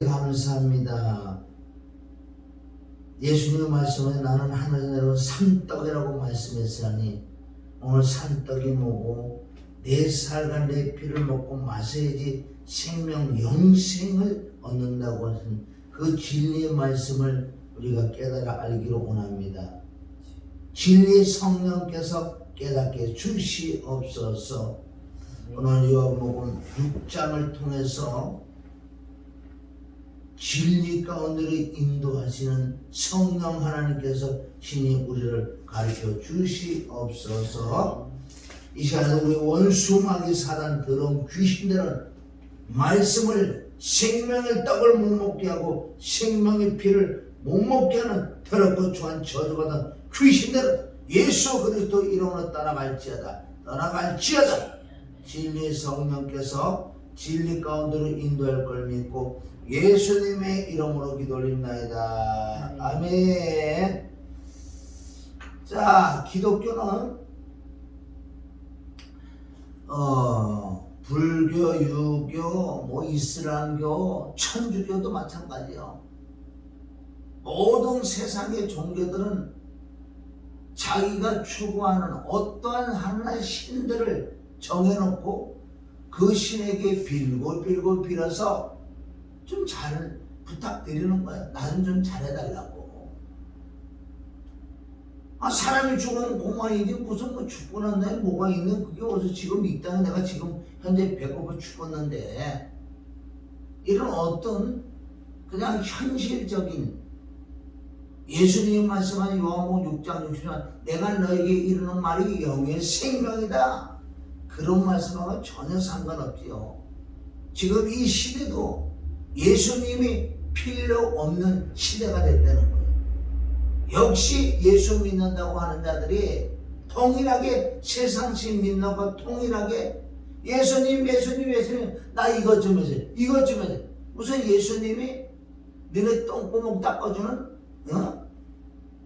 감사합니다. 예수님 말씀에 나는 하늘에서 내려온 산떡이라고 말씀했으니 오늘 산떡이 뭐고 내 살과 내 피를 먹고 마셔야지 생명 영생을 얻는다고 하신 그 진리의 말씀을 우리가 깨달아 알기를 원합니다. 진리의 성령께서 깨닫게 주시옵소서. 오늘 요한복음 6장을 통해서 진리 가운데로 인도하시는 성령 하나님께서 신이 우리를 가르쳐 주시옵소서. 이 시간에 우리 원수 마귀 사단 더러운 귀신들은 말씀을 생명의 떡을 못 먹게 하고 생명의 피를 못 먹게 하는 더럽고 추한 저주받은 귀신들은 예수 그리스도 이름으로 떠나갈지어다. 진리의 성령께서 진리 가운데로 인도할 걸 믿고 예수님의 이름으로 기도드립니다. 아멘. 자, 기독교는 불교, 유교, 이슬람교, 천주교도 마찬가지요. 모든 세상의 종교들은 자기가 추구하는 어떠한 하나의 신들을 정해놓고 그 신에게 빌고 빌어서 좀 잘 부탁드리는 거야. 나는 좀 잘해달라고. 사람이 죽으면 고마이지 무슨 죽고 난 다음에 뭐가 있는 그게 어디서 지금 이 땅에 내가 지금 현재 배고파 죽었는데 이런 어떤 그냥 현실적인 예수님이 말씀한 요한복음 6장 60절 내가 너에게 이르는 말이 영의 생명이다. 그런 말씀하고 전혀 상관없지요. 지금 이 시대도 예수님이 필요 없는 시대가 됐다는 거예요. 역시 예수 믿는다고 하는 자들이 동일하게 세상식 믿는 것 통일하게 예수님 나 이것 좀 해주세요. 무슨 예수님이 너네 똥구멍 닦아주는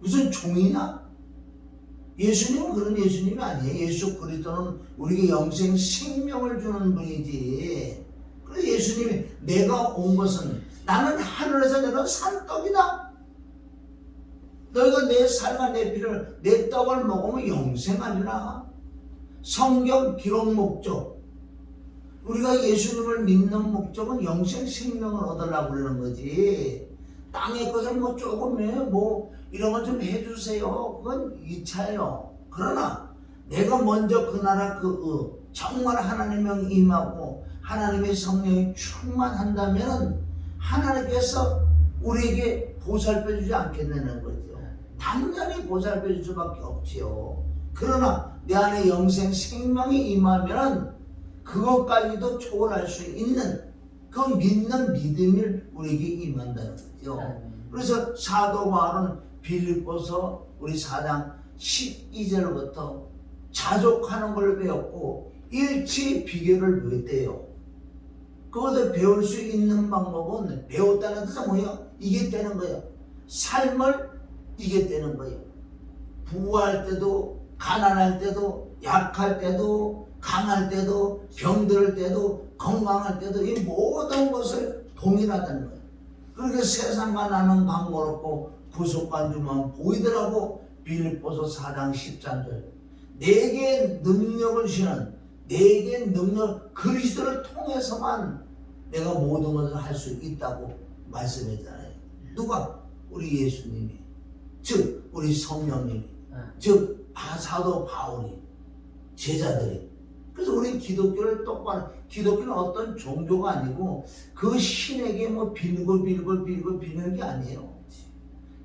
무슨 종이냐? 예수님은 그런 예수님이 아니에요. 예수 그리스도는 우리에게 영생 생명을 주는 분이지. 그래서 예수님이 내가 온 것은 나는 하늘에서 내려온 산떡이다. 너희가 내 살과 내 피를 내 떡을 먹으면 영생하리라. 성경 기록 목적 우리가 예수님을 믿는 목적은 영생 생명을 얻으려고 그러는 거지. 땅의 것을 조금 이런 거 좀 해주세요. 그건 2차예요. 그러나 내가 먼저 그 나라 정말 하나님의 임하고 하나님의 성령이 충만한다면 하나님께서 우리에게 보살펴 주지 않겠냐는 거죠. 당연히 보살펴 줄 수밖에 없지요. 그러나 내 안에 영생 생명이 임하면 그것까지도 초월할 수 있는 그 믿는 믿음이 우리에게 임한다는 거죠. 그래서 사도 바울은 빌립보서 우리 4장 12절부터 자족하는 걸 배웠고 일치 비결을 배웠대요. 그것을 배울 수 있는 방법은 배웠다는 뜻은 뭐예요? 이겼다는 거예요. 삶을 이겼다는 거예요. 부할 때도 가난할 때도 약할 때도 강할 때도 병들 때도 건강할 때도 이 모든 것을 동일하다는 거예요. 그렇게 세상과 나는 강고롭고 구속한 주만 보이더라고. 빌립보서 4장 13절 내게 능력을 주시는 내게 능력 그리스도를 통해서만 내가 모든 것을 할 수 있다고 말씀했잖아요. 누가? 우리 예수님이 즉 우리 성령님이 즉 사도 바울이 제자들이. 그래서 우리 기독교를 똑바로 기독교는 어떤 종교가 아니고 그 신에게 빌고 비는 게 아니에요.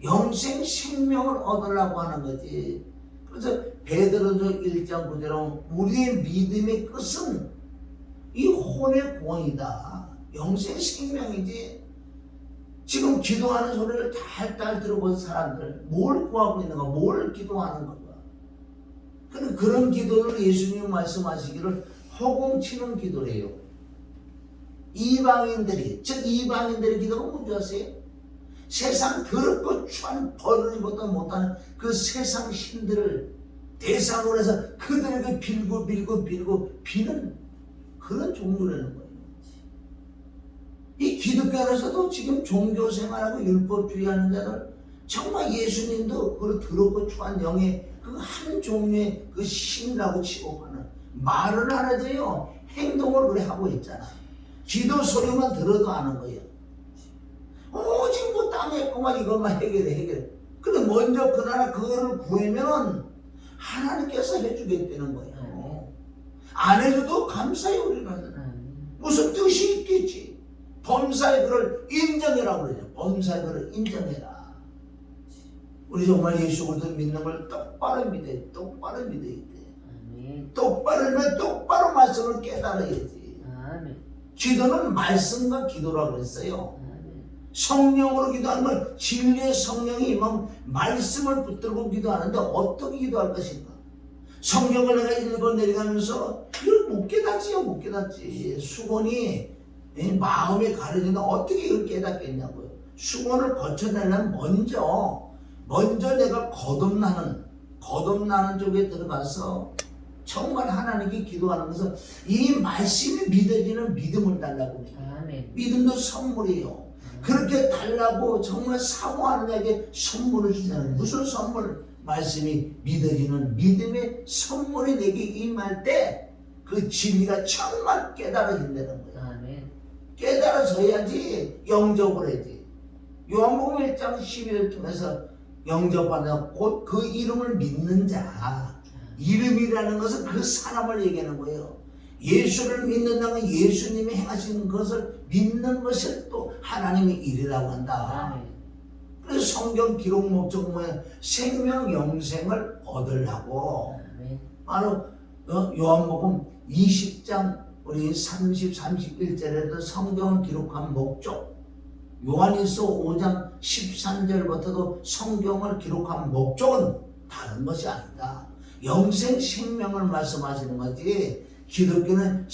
영생 생명을 얻으려고 하는 거지. 그래서 베드로서 1장 9절은 우리의 믿음의 끝은 이 혼의 구원이다. 영생 생명이지. 지금 기도하는 소리를 달달 들어본 사람들 뭘 구하고 있는가? 뭘 기도하는 건가? 그런 기도를 예수님 말씀하시기를 허공치는 기도래요. 이방인들이 기도가 뭔지 아세요? 세상 더럽고 추한 벌을 보다 못하는 그 세상 신들을 대상으로 해서 그들에게 빌고 비는 그런 종류라는 거예요. 이 기독교 안에서도 지금 종교생활하고 율법주의하는 자들 정말 예수님도 그걸 더럽고 추한 영의 그 한 종류의 그 신이라고 취급하는 말은 안 해도요 행동을 그래 하고 있잖아. 기도 소리만 들어도 아는 거예요. 오직 뭐 땅에 있고만 이것만 해결해. 근데 먼저 그나라 그거를 구하면은 하나님께서 해주겠다는 거예요. 안 해줘도 감사해. 우리는 무슨 뜻이 있겠지. 범사의 그를 인정해라 그러죠. 범사의 그를 인정해라. 우리 정말 예수 그리스도 믿는 걸 똑바로 믿어야 돼. 똑바로 믿어야 돼. 똑바르면 똑바로 말씀을 깨달아야지. 기도는 말씀과 기도라고 그랬어요. 성령으로 기도하는 건 진리의 성령이 임하면 말씀을 붙들고 기도하는데 어떻게 기도할 것인가? 성경을 내가 읽어 내려가면서 이걸 못 깨닫지요. 못 깨닫지. 수건이 마음에 가려지는데 어떻게 이걸 깨닫겠냐고요. 수건을 거쳐내려면 먼저 내가 거듭나는 쪽에 들어가서 정말 하나님께 기도하는 것은 이 말씀이 믿어지는 믿음을 달라고 합니다. 믿음도 선물이에요. 그렇게 달라고 정말 사모하는 자에게 선물을 주잖아요. 무슨 선물? 말씀이 믿어지는 믿음의 선물이 내게 임할 때 그 진리가 정말 깨달아진다는 거예요. 깨달아져야지 영접을 해야지. 요한복음 1장 12절 통해서 영접하는 곧 그 이름을 믿는 자. 이름이라는 것은 그 사람을 얘기하는 거예요. 예수를 믿는다는 건 예수님이 행하시는 것을 믿는 것을 또 하나님의 일이라고 한다. 그래서 성경 기록 목적 뭐야? 생명 영생을 얻으려고. 바로 요한복음 20장 우리 30, 31절에도 성경을 기록한 목적, 요한일서 5장 13절부터도 성경을 기록한 목적은 다른 것이 아니다. 영생 생명을 말씀하시는 거지. 기독교는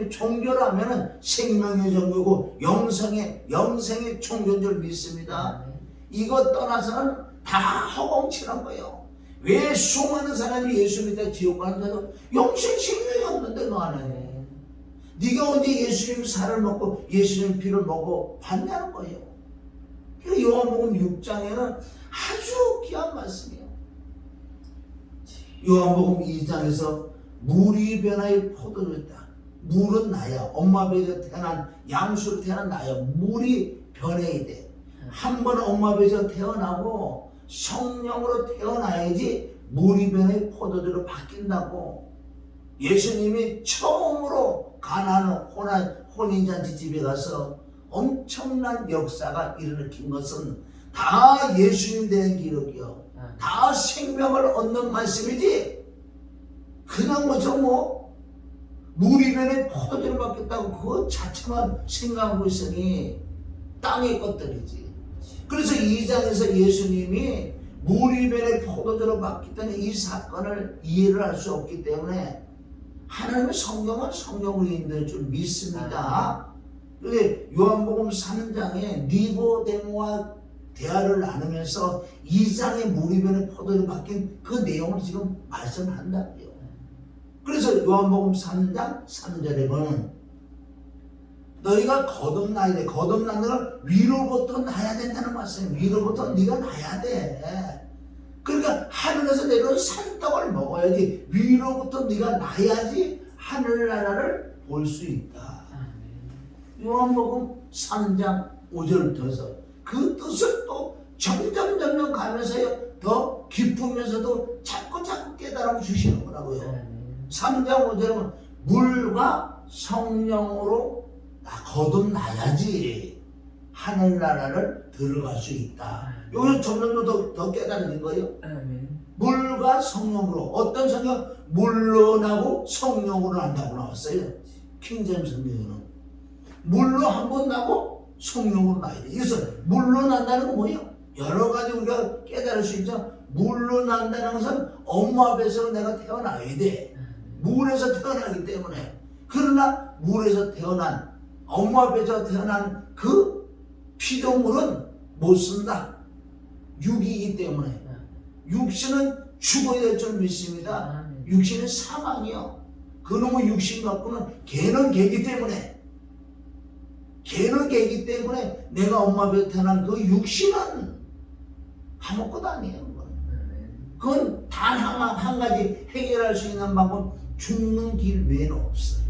종교라면은 생명의 종교고 영생의 종교인 줄 믿습니다. 이것 떠나서는 다 허공치는 거예요. 왜 수많은 사람이 예수 믿다 지옥 가는데도 영생 생명이 없는데 너 안 해? 네가 언제 예수님 살을 먹고 예수님 피를 먹어 봤냐는 거예요. 그래서 요한복음 6장에는 아주 귀한 말씀이에요. 요한복음 2장에서 물이 변화의 포도주였다. 물은 나야. 엄마 배에서 태어난 양수로 태어난 나야. 물이 변해야 돼. 한 번 엄마 배에서 태어나고 성령으로 태어나야지 물이 변해 포도주로 바뀐다고. 예수님이 처음으로 가나안 혼인잔치 집에 가서 엄청난 역사가 일으킨 것은 다 예수님 대한 기록이요. 다 생명을 얻는 말씀이지. 그냥 물이 변해 포도주로 바뀌었다고 그것 자체만 생각하고 있으니 땅의 것들이지. 그래서 2장에서 예수님이 물이 변해 포도주로 바뀌었다는 이 사건을 이해를 할 수 없기 때문에 하나님의 성경은 성경으로 인도할 줄 믿습니다. 그런데 요한복음 3장에 니고데모와 대화를 나누면서 2장에 물이 변해 포도주로 바뀐 그 내용을 지금 말씀한다고요. 그래서 요한복음 3장 3절에 보면 너희가 거듭나야 돼. 거듭나는 걸 위로부터 나야 된다는 말씀이에요. 위로부터 네가 나야 돼. 그러니까 하늘에서 내려온 산떡을 먹어야지. 위로부터 네가 나야지 하늘나라를 볼 수 있다. 요한복음 3장 5절부터서 그 뜻을 또 점점 가면서요 더 깊으면서도 자꾸 깨달아 주시는 거라고요. 3장 5절은 물과 성령으로 거듭나야지 하늘나라를 들어갈 수 있다. 여기서 점점 더 깨달아진 거예요. 물과 성령으로. 어떤 성령? 물로 나고 성령으로 난다고 나왔어요. 킹제임스 성경에는 물로 한 번 나고 성령으로 나야 돼. 그래서 물로 난다는 건 뭐예요? 여러 가지 우리가 깨달을 수 있죠. 물로 난다는 것은 엄마 배에서 내가 태어나야 돼. 물에서 태어나기 때문에. 그러나 물에서 태어난 엄마 배에서 태어난 그 피조물은 못 쓴다. 육이기 때문에. 육신은 죽어야 될 줄 믿습니다. 육신은 사망이요. 그놈의 육신 갖고는 개는 개기 때문에 걔는 걔이기 때문에 내가 엄마 배에 태어난 그 육신은 아무것도 아니에요. 그건 단 한 가지 해결할 수 있는 방법은 죽는 길 외에는 없어요.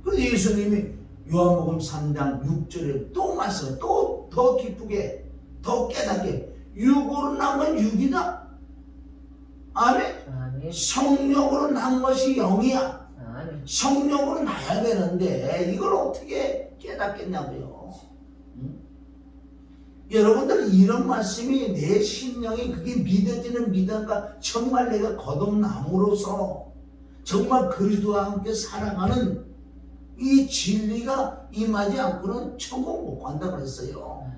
그래서 예수님이 요한복음 3장 6절에 또 말씀, 또 더 기쁘게, 더 깨닫게, 육으로 난 건 육이다. 아멘. 성령으로 난 것이 영이야. 성령으로 나야 되는데 이걸 어떻게 깨닫겠냐고요. 여러분들 이런 말씀이 내 심령에 그게 믿어지는 믿음과 정말 내가 거듭남으로써 정말 그리스도와 함께 살아가는 이 진리가 임하지 않고는 천국 못 간다 그랬어요.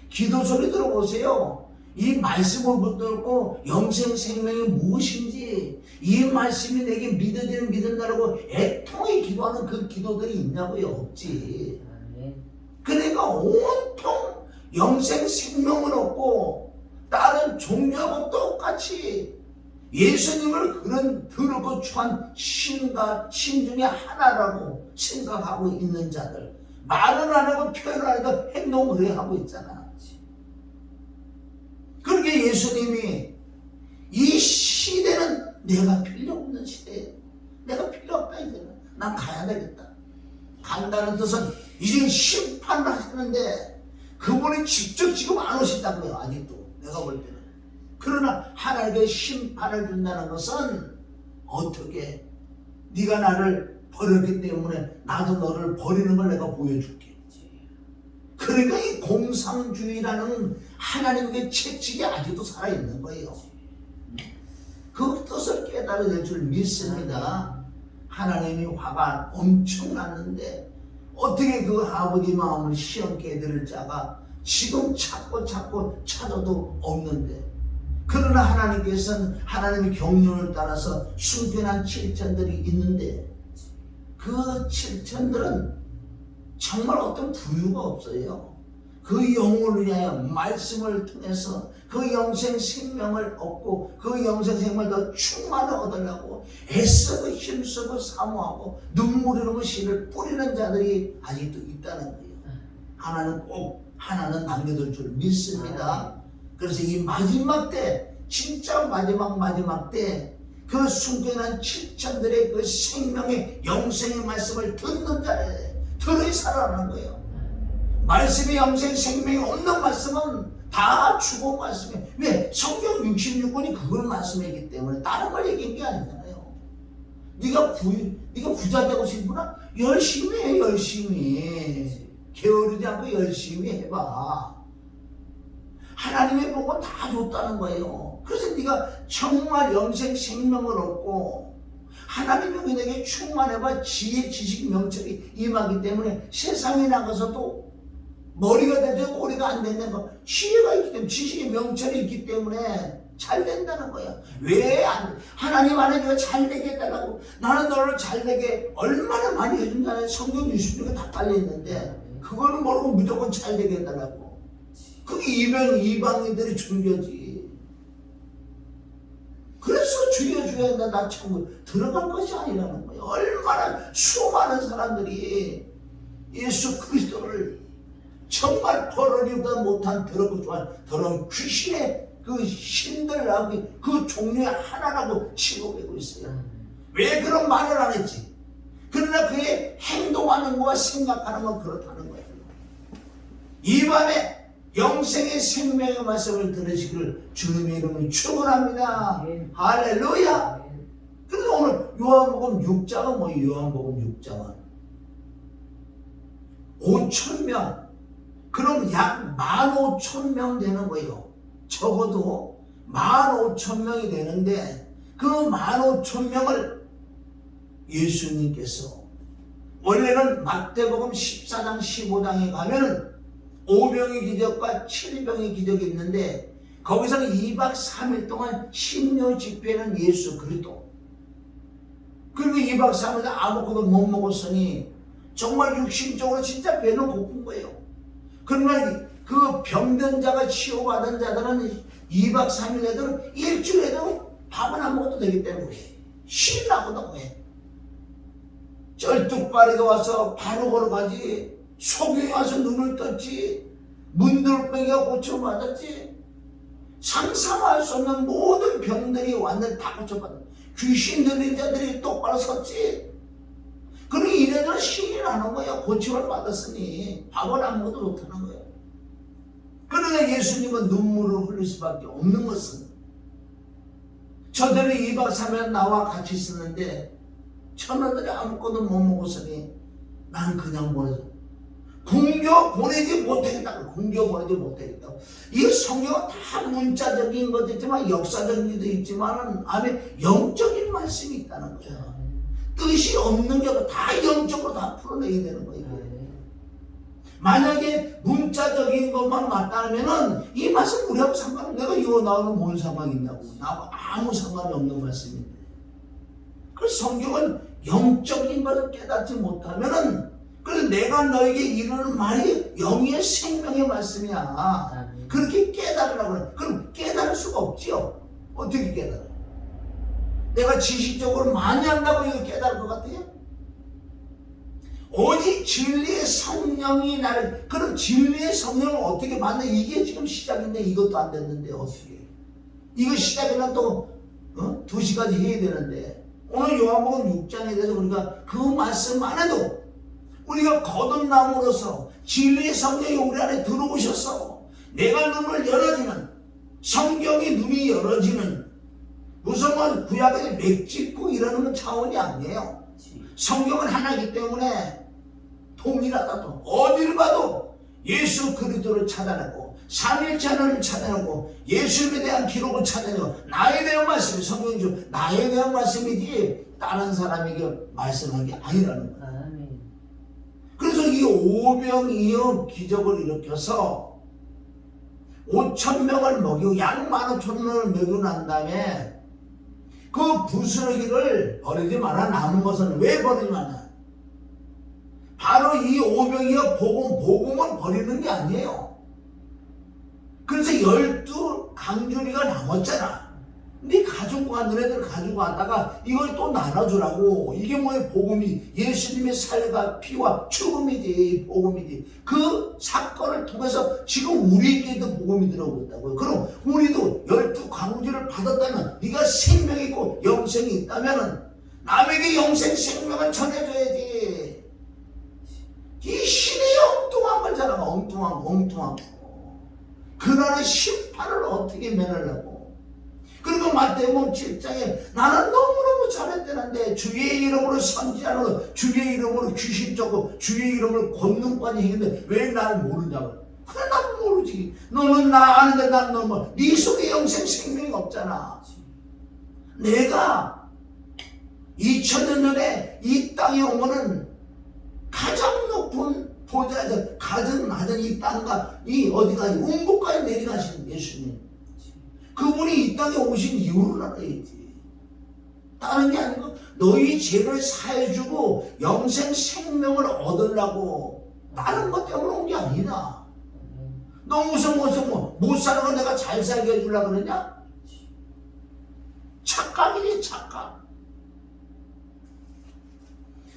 기도 소리 들어보세요. 이 말씀을 붙들고 영생 생명이 무엇인지 이 말씀이 내게 믿어지는 믿는다라고 애통히 기도하는 그 기도들이 있냐고요? 없지. 그러니까 온통 영생 생명을 얻고 다른 종교하고 똑같이 예수님을 그런 더럽고 추한 신과 신 중에 하나라고 생각하고 있는 자들, 말은 안 하고 표현을 안 하고 행동을 그래 하고 있잖아. 그렇게 예수님이 이 시대는 내가 필요 없는 시대예요. 내가 필요 없다 이제는. 난 가야 되겠다. 간다는 뜻은 이제 심판을 하시는데 그분이 직접 지금 안 오신다고요. 아직도 내가 볼 때는. 그러나 하나님께 심판을 준다는 것은 어떻게 네가 나를 버렸기 때문에 나도 너를 버리는 걸 내가 보여줄게. 그러니까 이 공산주의라는 하나님의 채찍이 아직도 살아있는 거예요. 그 뜻을 깨달아야 될 줄 믿습니다. 하나님이 화가 엄청 났는데 어떻게 그 아버지 마음을 시험케 해드릴 자가 지금 찾고 찾아도 없는데, 그러나 하나님께서는 하나님의 경륜을 따라서 순전한 7천들이 있는데 그 7천들은 정말 어떤 부유가 없어요. 그 영혼을 위하여 말씀을 통해서 그 영생 생명을 얻고 그 영생 생명을 더 충만히 얻으려고 애쓰고 힘쓰고 사모하고 눈물 흘리고 씨를 뿌리는 자들이 아직도 있다는 거예요. 하나는 남겨둘 줄 믿습니다. 그래서 이 마지막 때, 진짜 마지막 때 그 순전한 7천들의 그 생명의 영생의 말씀을 듣는 자에 들이 살아나는 거예요. 말씀이 영생 생명이 없는 말씀은 다 죽은 말씀이에요. 왜? 성경 66권이 그걸 말씀이기 때문에 다른 걸 얘기한 게 아니잖아요. 네가 부자 되고 싶구나? 열심히 해. 열심히 게으르지 않고 열심히 해봐. 하나님의 복은 다 줬다는 거예요. 그래서 네가 정말 영생 생명을 얻고 하나님의 은혜에 충만해봐. 지혜, 지식, 명철이 임하기 때문에 세상에 나가서도 머리가 되죠 꼬리가 안 된다는 거. 지혜가 있기 때문에, 지식의 명철이 있기 때문에 잘 된다는 거야. 왜 안? 하나님 안에 내가 잘 되게 해달라고. 나는 너를 잘 되게 얼마나 많이 해준다는 성경 60주가 다 깔려있는데 그거는 모르고 무조건 잘 되게 해달라고. 그게 이방인들의 종교지. 그래서 주여 나 천국 들어갈 것이 아니라는 거예요. 얼마나 수많은 사람들이 예수 그리스도를 정말 버리지도 못한 더럽고 좋아한 더러운 귀신의 그 신들하고 그 종류의 하나라고 취급하고 있어요. 왜 그런 말을 안 했지? 그러나 그의 행동하는 거와 생각하는 건 그렇다는 거예요. 이 밤에 영생의 생명의 말씀을 들으시기를 주님의 이름으로 축원합니다. 할렐루야. 그래서 오늘 요한복음 6장은 뭐예요? 요한복음 6장은 5,000명, 그럼 약 15,000명 되는 거예요. 적어도 15,000명이 되는데 그 15,000명을 예수님께서, 원래는 마태복음 14장 15장에 가면은 5병의 기적과 7병의 기적이 있는데 거기서는 2박 3일 동안 심령 집회는 예수 그리스도, 그리고 2박 3일 아무것도 못 먹었으니 정말 육신적으로 진짜 배는 고픈 거예요. 그러나 그 병든 자가 치유받은 자들은 2박 3일 애들은 일주일에도 밥은 안 먹어도 되기 때문에 신나거든. 왜? 쩔뚝빠리가 와서 바로 걸어가지. 소경이 와서 눈을 떴지. 문둥병이가 고쳐받았지. 상상할 수 없는 모든 병들이 왔는데 다 고쳐받았지. 귀신 들린 자들이 똑바로 섰지. 그러니 이래도 신이 나는 거야. 고침을 받았으니 밥을 아무것도 못하는 거야. 그러나 예수님은 눈물을 흘릴 수밖에 없는 것은, 저들이 2박 3일 나와 같이 있었는데 천하들이 아무것도 못 먹었으니 나는 그냥 보내서 굶겨 보내지 못하겠다. 굶겨 보내지 못하겠다. 이 성경은 다 문자적인 것도 있지만 역사적인 것도 있지만 안에 영적인 말씀이 있다는 거야. 뜻이 없는 게 다 영적으로 다 풀어내야 되는 거예요. 만약에 문자적인 것만 맞다면은 이 말씀 우리하고 상관없는, 내가 이거 나오면 뭔 상관이 있냐고. 나하고 아무 상관이 없는 말씀인데. 그래서 성경은 영적인 것을 깨닫지 못하면은, 그래서 내가 너에게 이르는 말이 영의 생명의 말씀이야. 그렇게 깨달으라고 그래. 그럼 깨달을 수가 없지요. 어떻게 깨달아? 내가 지식적으로 많이 한다고 이거 깨달을 것 같아요? 오직 진리의 성령이 나를, 그럼 진리의 성령을 어떻게 만나? 이게 지금 시작인데 이것도 안 됐는데 어떻게? 이거 시작이면 또 2시까지 해야 되는데, 오늘 요한복음 6장에 대해서 우리가 그 말씀 안 해도 우리가 거듭남으로써 진리의 성령이 우리 안에 들어오셔서 내가 눈을 열어지는, 성경이 눈이 열어지는, 무슨 뭐 구약에 맺짓고 이러는 차원이 아니에요. 성경은 하나이기 때문에 동일하다도 어딜 봐도 예수 그리스도를 찾아내고 삼일체 하나님을 찾아내고 예수님에 대한 기록을 찾아내고 나에 대한 말씀이, 성경이 좀 나에 대한 말씀이지 다른 사람에게 말씀한 게 아니라는 거예요. 그래서 이 오병이어 기적을 일으켜서 5,000명을 먹이고 양 15,000명을 먹이고 난 다음에 그 부스러기를 버리지 마라. 남은 것은 왜 버리지 마라? 바로 이 오병이어 복음을 버리는 게 아니에요. 그래서 12강주리가 남았잖아. 근데 가지고 간 너네들 가지고 가다가 이걸 또 나눠주라고. 이게 뭐예요? 복음이 예수님의 살과 피와 죽음이지, 복음이지. 그 사건을 통해서 지금 우리에게도 복음이 들어오고 있다고요. 그럼 우리도 12강주를 받았다면, 네가 생명이 있고 영생이 있다면 남에게 영생 생명을 전해줘야지. 이 신의 엉뚱한 거잖아. 엉뚱한 거. 그날의 심판을 어떻게 면하려고. 그리고 마태복음 7장에 나는 너무너무 잘했다는데 주의 이름으로 선지하고 주의 이름으로 귀신 쫓고 주의 이름으로 권능까지 했는데 왜 날 모르냐고. 그래, 난 모르지. 너는 나 아는데 난 너 뭐, 네 속에 영생 생명이 없잖아. 내가 2000년 전에 이 땅에 오면은 가장 높은 보좌에서 가장 낮은 이 땅과 이 어디까지 운국까지 내려가신 예수님, 그분이 이 땅에 오신 이유를 알아야지. 다른 게 아니고 너희 죄를 사해주고 영생 생명을 얻으려고, 다른 것 때문에 온 게 아니다. 너 무슨 못 사는 거 내가 잘 살게 해주려고 그러냐? 착각이지, 착각.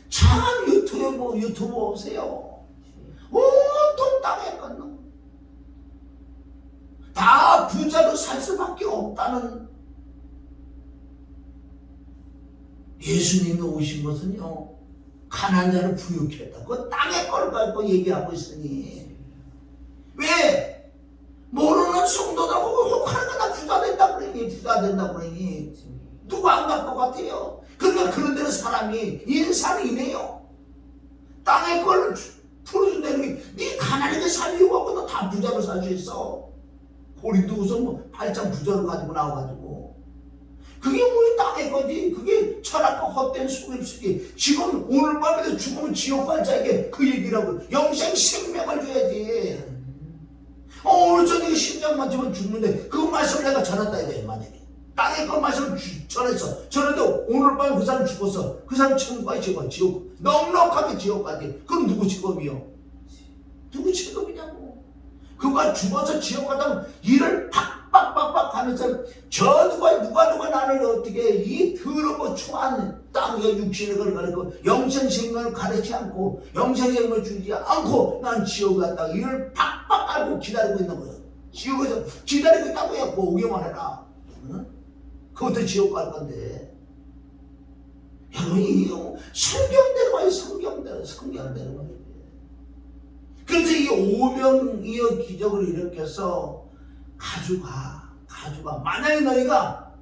참 유튜브 보세요. 온통 땅에 걷는 다 부자로 살 수밖에 없다는. 예수님이 오신 것은요, 가난한 자를 부유케 했다. 그 땅의 걸 갖고 얘기하고 있으니, 왜 모르는 성도들하고 혹하는 거나 부자 된다 그러니 누가 안 갈 것 같아요? 그러니까 그런 데는 사람이 인산이 이래요. 땅의 걸 풀어준다는 게, 네 가난하게 살 이유가 없고 너 다 부자로 살 수 있어. 고린도후서 뭐 8장 부자를 가지고 나와가지고, 그게 우리 땅의 거지. 그게 철학과 헛된 속임수기. 지금 오늘 밤에도 죽으면 지옥 갈 자에게 그 얘기라고. 영생 생명을 줘야지. 오늘 저녁에 심장만 치면 죽는데 그 말씀을 내가 전했다 이거야. 만약에 땅의 그 말씀을 전했어. 전해도 오늘 밤에 그 사람 죽었어. 그 사람 천국까지 지옥, 넉넉하게 지옥 가지. 그럼 누구 직업이요? 누구 직업이냐고. 그가 죽어서 지옥 가다면 일을 팍팍 빡빡빡 하면서 저 누가 나를 어떻게 이 더럽고 추한 땅에 육신을 가르치고 영생 생명을 가르치지 않고 영생 생명을 주지 않고 난 지옥에 갔다가 이를 팍팍 깔고 기다리고 있는 거예요. 지옥에서 기다리고 있다고 해갖고 오기만 해라. 응? 그것도 지옥 갈 건데. 여러분 이거 성경대로 봐요. 성경대로 봐요. 그래서 이 오병이어 기적을 일으켜서 가져가. 만약에 너희가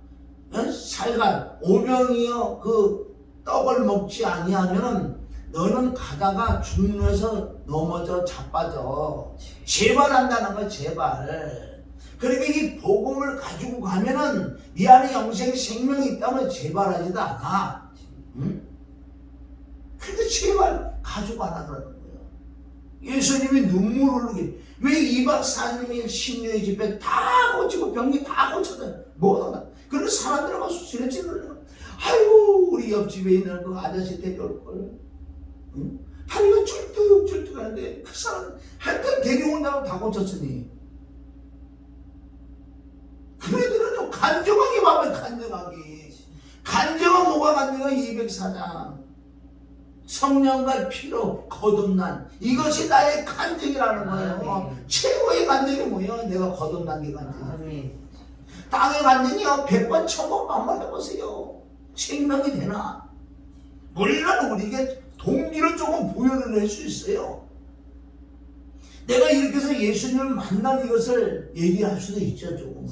살간 오병이어 그 떡을 먹지 아니하면은 너는 가다가 죽면서 넘어져 자빠져. 제발 한다는 거야. 제발. 그러니까 이 복음을 가지고 가면은 네 안에 영생 생명이 있다면 제발하지도 않아. 응? 그러니까 제발 가져가라 그러는 거예요. 예수님이 눈물 흘리게 왜 2박 4일 신녀의 집회 다 고치고 병이 다 고쳐서 뭐하나. 그래서 사람들 가서 지르지르려. 아이고 우리 옆집에 있는 그 아저씨 데려올걸. 응? 다리가 줄뚝줄뚝 하는데 그 사람 하여튼 데려온다고 다 고쳤으니 그애들은 간증하게 봐봐. 간증은 뭐가 간증은 204장 성령과 피로 거듭난 이것이 나의 간증이라는 거예요. 최고의 간증이 뭐예요? 내가 거듭난 게 간증이에요. 땅의 간증이요 100번 1000번 한번 해보세요. 생명이 되나? 물론 우리에게 동기를 조금 부여를 할 수 있어요. 내가 이렇게 해서 예수님을 만난 이것을 얘기할 수도 있죠. 조금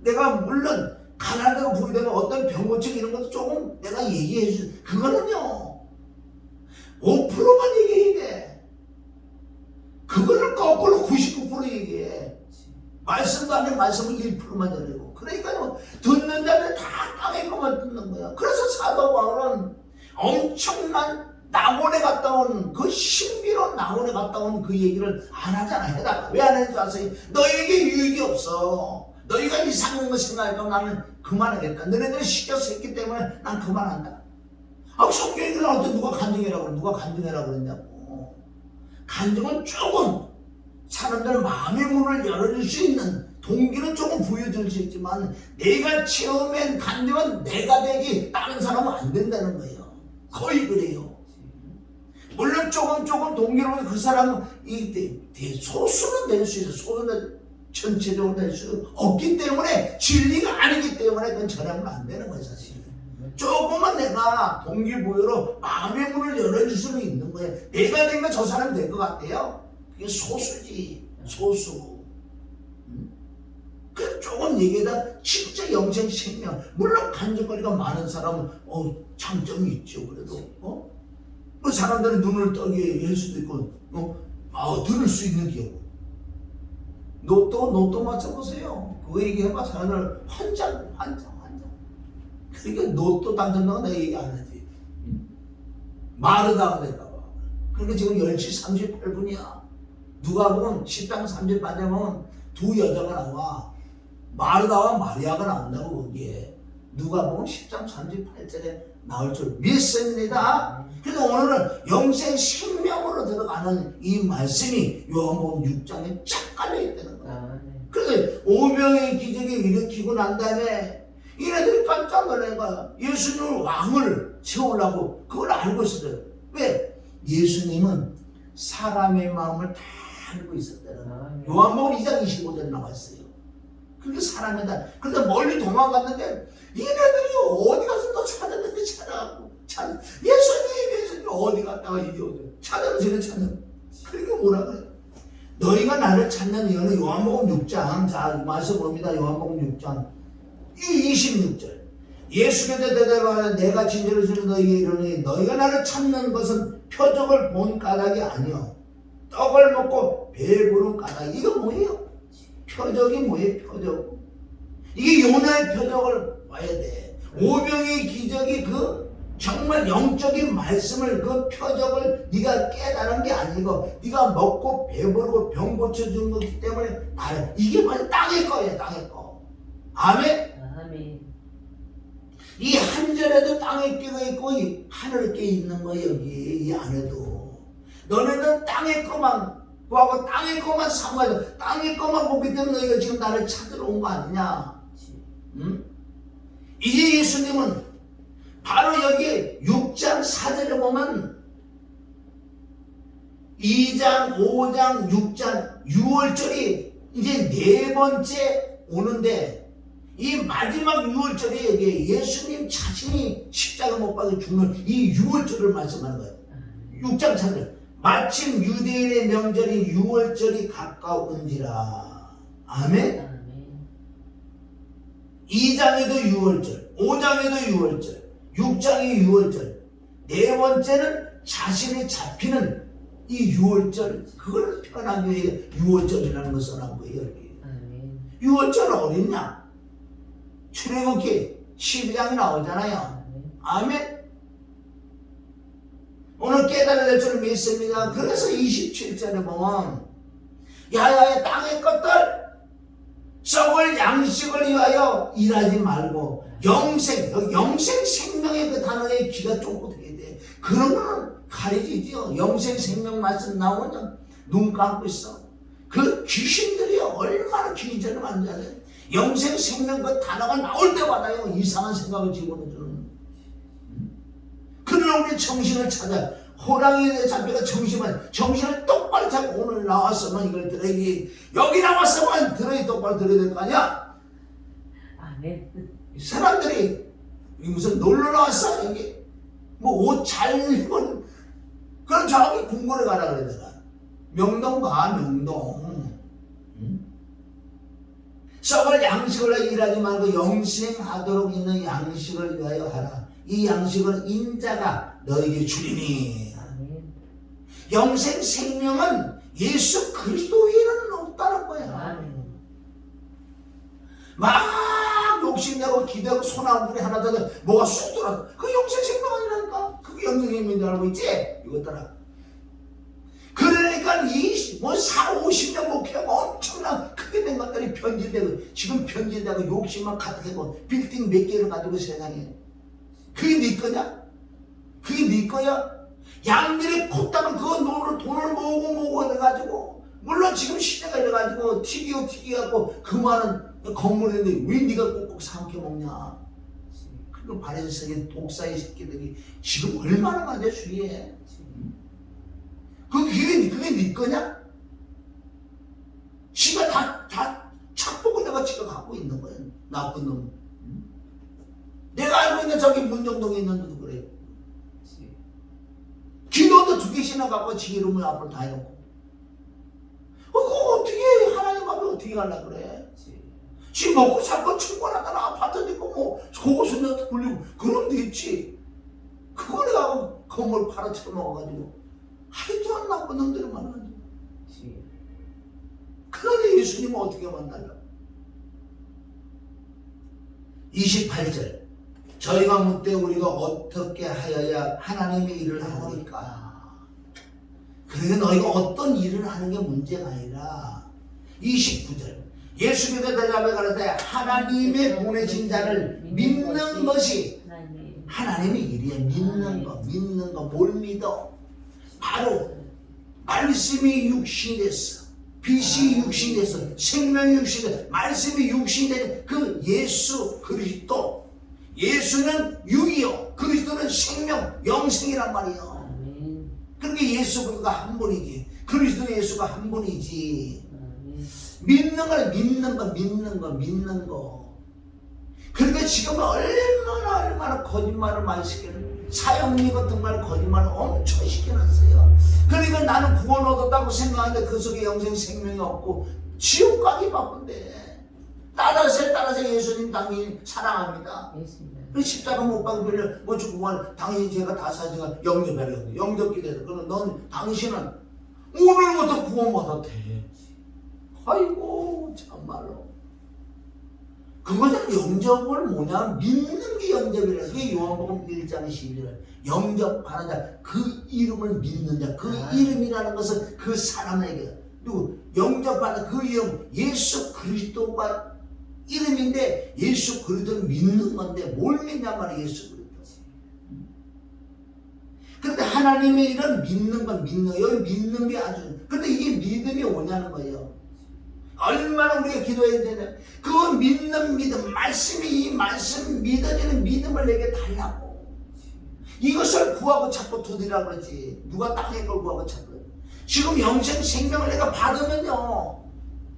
내가 물론 가난하다고 부르되면 어떤 병고증 이런 것도 조금 내가 얘기해 주. 그거는요 5%만 얘기해야 돼. 그거를 거꾸로 99% 얘기해. 말씀도 안 해. 말씀은 1%만 전하고. 그러니까요 듣는 자는 다 땅에 것만 듣는 거야. 그래서 사도 바울은 엄청난 낙원에 갔다 온 그 신비로운 낙원에 갔다 온 그 얘기를 안 하잖아. 해다가 왜 안 했는지 아세요? 너에게 유익이 없어. 너희가 이상한 거 생각하니까 나는 그만하겠다. 너네들이 시켜서 했기 때문에 난 그만한다. 성경에 그냥 어떤 누가 간증해라 그랬냐고. 간증은 조금 사람들 마음의 문을 열어줄 수 있는 동기는 조금 부여줄 수 있지만 내가 처음엔 간증은 내가 되기 다른 사람은 안 된다는 거예요. 거의 그래요. 물론 조금 동기로 그 사람은 소수는 될 수 있어. 소수는 전체적으로 될 수 없기 때문에 진리가 아니기 때문에 그건 전하면 안 되는 거예요. 사실 조금만 내가 동기부여로 마음의 문을 열어줄 수는 있는 거예요. 내가 되면 저 사람이 될 것 같아요. 그게 소수지. 소수. 그 조금 얘기하다 진짜 영생 생명. 물론 간증거리가 많은 사람은 장점이 있죠. 그래도 그 사람들은 눈을 떠게 할 수도 있고 들을 수 있는 기억. 로또 맞춰보세요. 그거 얘기해봐. 사람들 환장. 그러니까 로또 당첨자가 내가 얘기 안 하지. 마르다가 될까봐. 그러니까 지금 10시 38분이야. 누가 보면 10장 38장 보면 두 여자가 나와. 마르다와 마리아가 나온다고 거기에. 누가 보면 10장 38절에 나올 줄 믿습니다. 그래서 오늘은 영생 생명으로 들어가는 이 말씀이 요한복음 6장에 쫙 깔려있다는 거야. 그래서 오병의 기적을 일으키고 난 다음에 이네들이 깜짝 놀란 거야. 예수님을 왕을 세우려고 그걸 알고 있었어요. 왜? 예수님은 사람의 마음을 다 알고 있었다는 거야. 요한복음 2장 25절 나왔어요. 그게 사람이다. 그런데 멀리 도망갔는데 얘네들이 어디 가서 또 찾았는데 찾아가고 예수님 어디 갔다가 이제 찾는 그러니까 뭐라 그래? 너희가 나를 찾는 이유는 요한복음 6장 자 말씀 봅니다. 요한복음 6장 26절 예수께서 대답하여 내가 진실로 주는 너희에게 이르노니 너희가 나를 찾는 것은 표적을 본 까닭이 아니요 떡을 먹고 배부른 까닭. 이거 뭐예요? 표적이 뭐예요? 표적. 이게 요나의 표적을 봐야 돼. 오병의 기적이 그 정말 영적인 말씀을 그 표적을 네가 깨달은 게 아니고 네가 먹고 배부르고 병 고쳐준 거기 때문에 이게 바로 땅의 거예요. 땅의 거. 아멘. 이 한 절에도 땅에 끼어 있고 하늘에 끼어 있는 거예요. 여기 이 안에도. 너네는 땅의 거만 그하고 땅의 것만 사모해야 돼. 땅의 것만 보기 때문에 너희가 지금 나를 찾으러 온 거 아니냐? 응? 이제 예수님은 바로 여기 6장 4절에 보면 2장, 5장, 6장, 6월절이 이제 네 번째 오는데 이 마지막 6월절이 여기 예수님 자신이 십자가 못 박혀 죽는 이 6월절을 말씀하는 거예요. 6장 4절. 마침 유대인의 명절인 6월절이 가까운지라. 아멘? 2장에도 6월절, 5장에도 6월절, 6장이 6월절, 네 번째는 자신이 잡히는 이 6월절, 그걸 표현한 게 6월절이라는 걸 써놓은 거예요. 여기. 6월절은 어딨냐? 출애굽기 12장이 나오잖아요. 아멘? 오늘 깨달아야 될 줄 믿습니다. 그래서 27절에 보면 야야의 땅의 것들 썩을 양식을 위하여 일하지 말고 영생 생명의 그 단어에 귀가 쫑긋 되게 돼. 그런 거는 가려지죠. 영생 생명 말씀 나오면 눈 감고 있어. 그 귀신들이 얼마나 귀신을 만드냐. 영생 생명 그 단어가 나올 때마다요 이상한 생각을 집어넣어주는. 그러나 우리 정신을 찾아 호랑이에 잡혀가 정신을 똑바로 잡고 오늘 나왔으면 이걸 들어야지. 여기 나왔으면 들어야 똑바로 들어야 될 거 아니야? 아멘. 사람들이 무슨 놀러 나왔어? 여기 뭐 옷 잘 입은 그럼 저기 궁궐에 가라 그러잖아. 명동 가 명동. 썩을 양식을 일하지 말고 영생하도록 있는 양식을 위하여 하라. 이 양식은 인자가 너에게 주리니. 아멘. 영생 생명은 예수 그리스도 외에는 없다는 거야. 아멘. 막 욕심내고 기대고 손아귀에 하나 더 뭐가 쑥 들어가. 그 영생 생명 아니라니까. 그게 영생 생명인 줄 알고 있지? 이것들아. 그러니까 뭐 4, 50년 목회하고 엄청난 크게 된 것들이 변질되고 지금 변질되고 욕심만 가득하고 빌딩 몇 개를 가지고 세상에. 그게 네 거냐? 그게 네 거야? 양들이 콧다면 그 돈을 모으고 해가지고 물론 지금 시대가 이래가지고 튀기고 그 많은 건물인데 왜 네가 꼭꼭 삼켜 먹냐? 그리고 바리새인 독사의 새끼들이 지금 얼마나 많은데 주위에. 그게 네 거냐? 지가 다 착보고 내가 지가 갖고 있는 거야. 나쁜 놈. 내가 알고 있는 저기 문정동에 있는 데도 그래. 기도도 2개씩이나 갖고 지 이름을 앞으로 다 해놓고. 그거 어떻게 하나님 앞에 어떻게 가려고 그래? 지 먹고 살고 충분하다나 아파트도 있고 뭐 고고수녀도 굴리고 그럼 됐지. 그걸 가고 건물 팔아쳐 먹어가지고 하여튼 안 나쁜 놈들이 많아가지고. 그러니 예수님은 어떻게 만나려? 28절. 저희가 묻되 우리가 어떻게 하여야 하나님의 일을 하오리까? 그러니까 너희가 어떤 일을 하는 게 문제가 아니라 29절. 예수께서 대답해 가라사대 하나님의 보내신 자를 믿는 것이 하나님의 일이야. 믿는 거 뭘 믿어? 바로 말씀이 육신이 됐어. 빛이 육신이 됐어. 생명이 육신이 됐어. 말씀이 육신이 된 그 예수 그리스도. 예수는 육이요 그리스도는 생명, 영생이란 말이에요. 그러니까 예수 그리스도가 한 분이지. 그리스도 예수가 한 분이지. 믿는 거. 그러니까 지금 얼마나 거짓말을 많이 시키는 사형리 같은 말 거짓말을 엄청 시켜놨어요. 그러니까 나는 구원 얻었다고 생각하는데 그 속에 영생 생명이 없고 지옥 가기 바쁜데. 따라서 예수님 당연히 사랑합니다. 그 십자가 못 박은 빌려 뭐 죽으면 당연히 제가 다 사지가 영접하려고 영접기 돼서 그러면 넌 당신은 오늘부터 구원받았대. 아이고 참말로. 그거는 영접을 뭐냐? 믿는 게 영접이라. 그게 요한복음 1장 11절. 영접하는 자, 그 이름을 믿는 자, 그 이름이라는 것은 그 사람에게. 그리고 영접하는 그 이름, 예수 그리스도가 이름인데 예수 그리스도를 믿는 건데 뭘 믿냔 말이야. 예수 그리스도. 그런데 하나님의 일은 믿는 건 믿는, 여기 믿는 게 아주, 근데 이게 믿음이 오냐는 거예요. 얼마나 우리가 기도해야 되냐. 그 믿는 믿음, 말씀이 이 말씀 믿어지는 믿음을 내게 달라고. 이것을 구하고 찾고 두드리라고 그러지. 누가 땅의 걸 구하고 찾고. 지금 영생 생명을 내가 받으면요,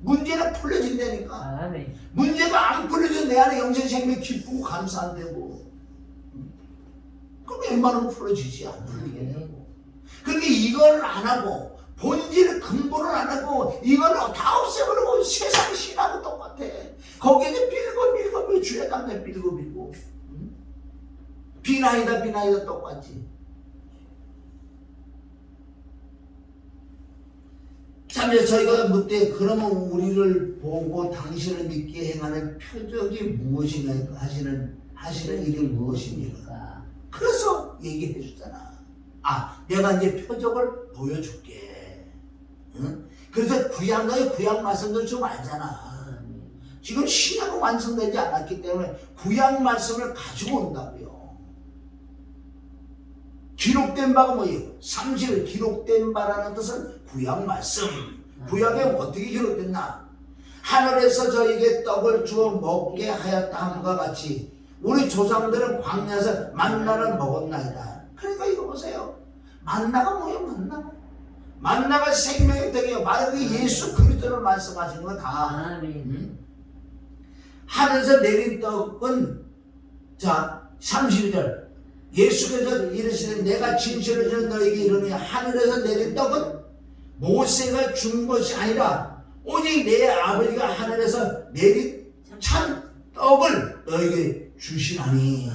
문제는 풀려진다니까. 아멘. 문제가 안 풀려져도 내 안에 영생 생명이 기쁘고 감사한다고. 그럼 웬만하면 풀어지지, 안 풀리게 되고. 그런데 이걸 안 하고 본질 근본을 안 하고 이걸 다 없애버리고 세상 신하고 똑같아. 거기에 빌고 주야 당내 빌고 비나이다 똑같지. 참, 저희가 묻되 그러면 우리를 보고 당신을 믿게 행하는 표적이 무엇이냐 하시는 일이 무엇입니까? 그래서 얘기해 주잖아. 아, 내가 이제 표적을 보여줄게. 응? 그래서 너희 구약 말씀들 좀 알잖아. 지금 신약은 완성되지 않았기 때문에 구약 말씀을 가지고 온다고요. 기록된 바가 뭐예요? 30일 기록된 바라는 뜻은 구약 말씀. 구약에 어떻게 기록됐나? 하늘에서 저에게 떡을 주어 먹게 하였다 함과 같이 우리 조상들은 광야에서 만나를 먹었나이다. 그러니까 이거 보세요. 만나가 뭐예요? 만나가 생명의 떡이에요. 바로 그 예수 그리스도를 말씀하신 거다. 하늘에서 내린 떡은, 자 32절 예수께서 이르시되 내가 진실로 저는 너에게 이르노니 하늘에서 내린 떡은 모세가 준 것이 아니라 오직 내 아버지가 하늘에서 내린 참 떡을 너에게 주시나니.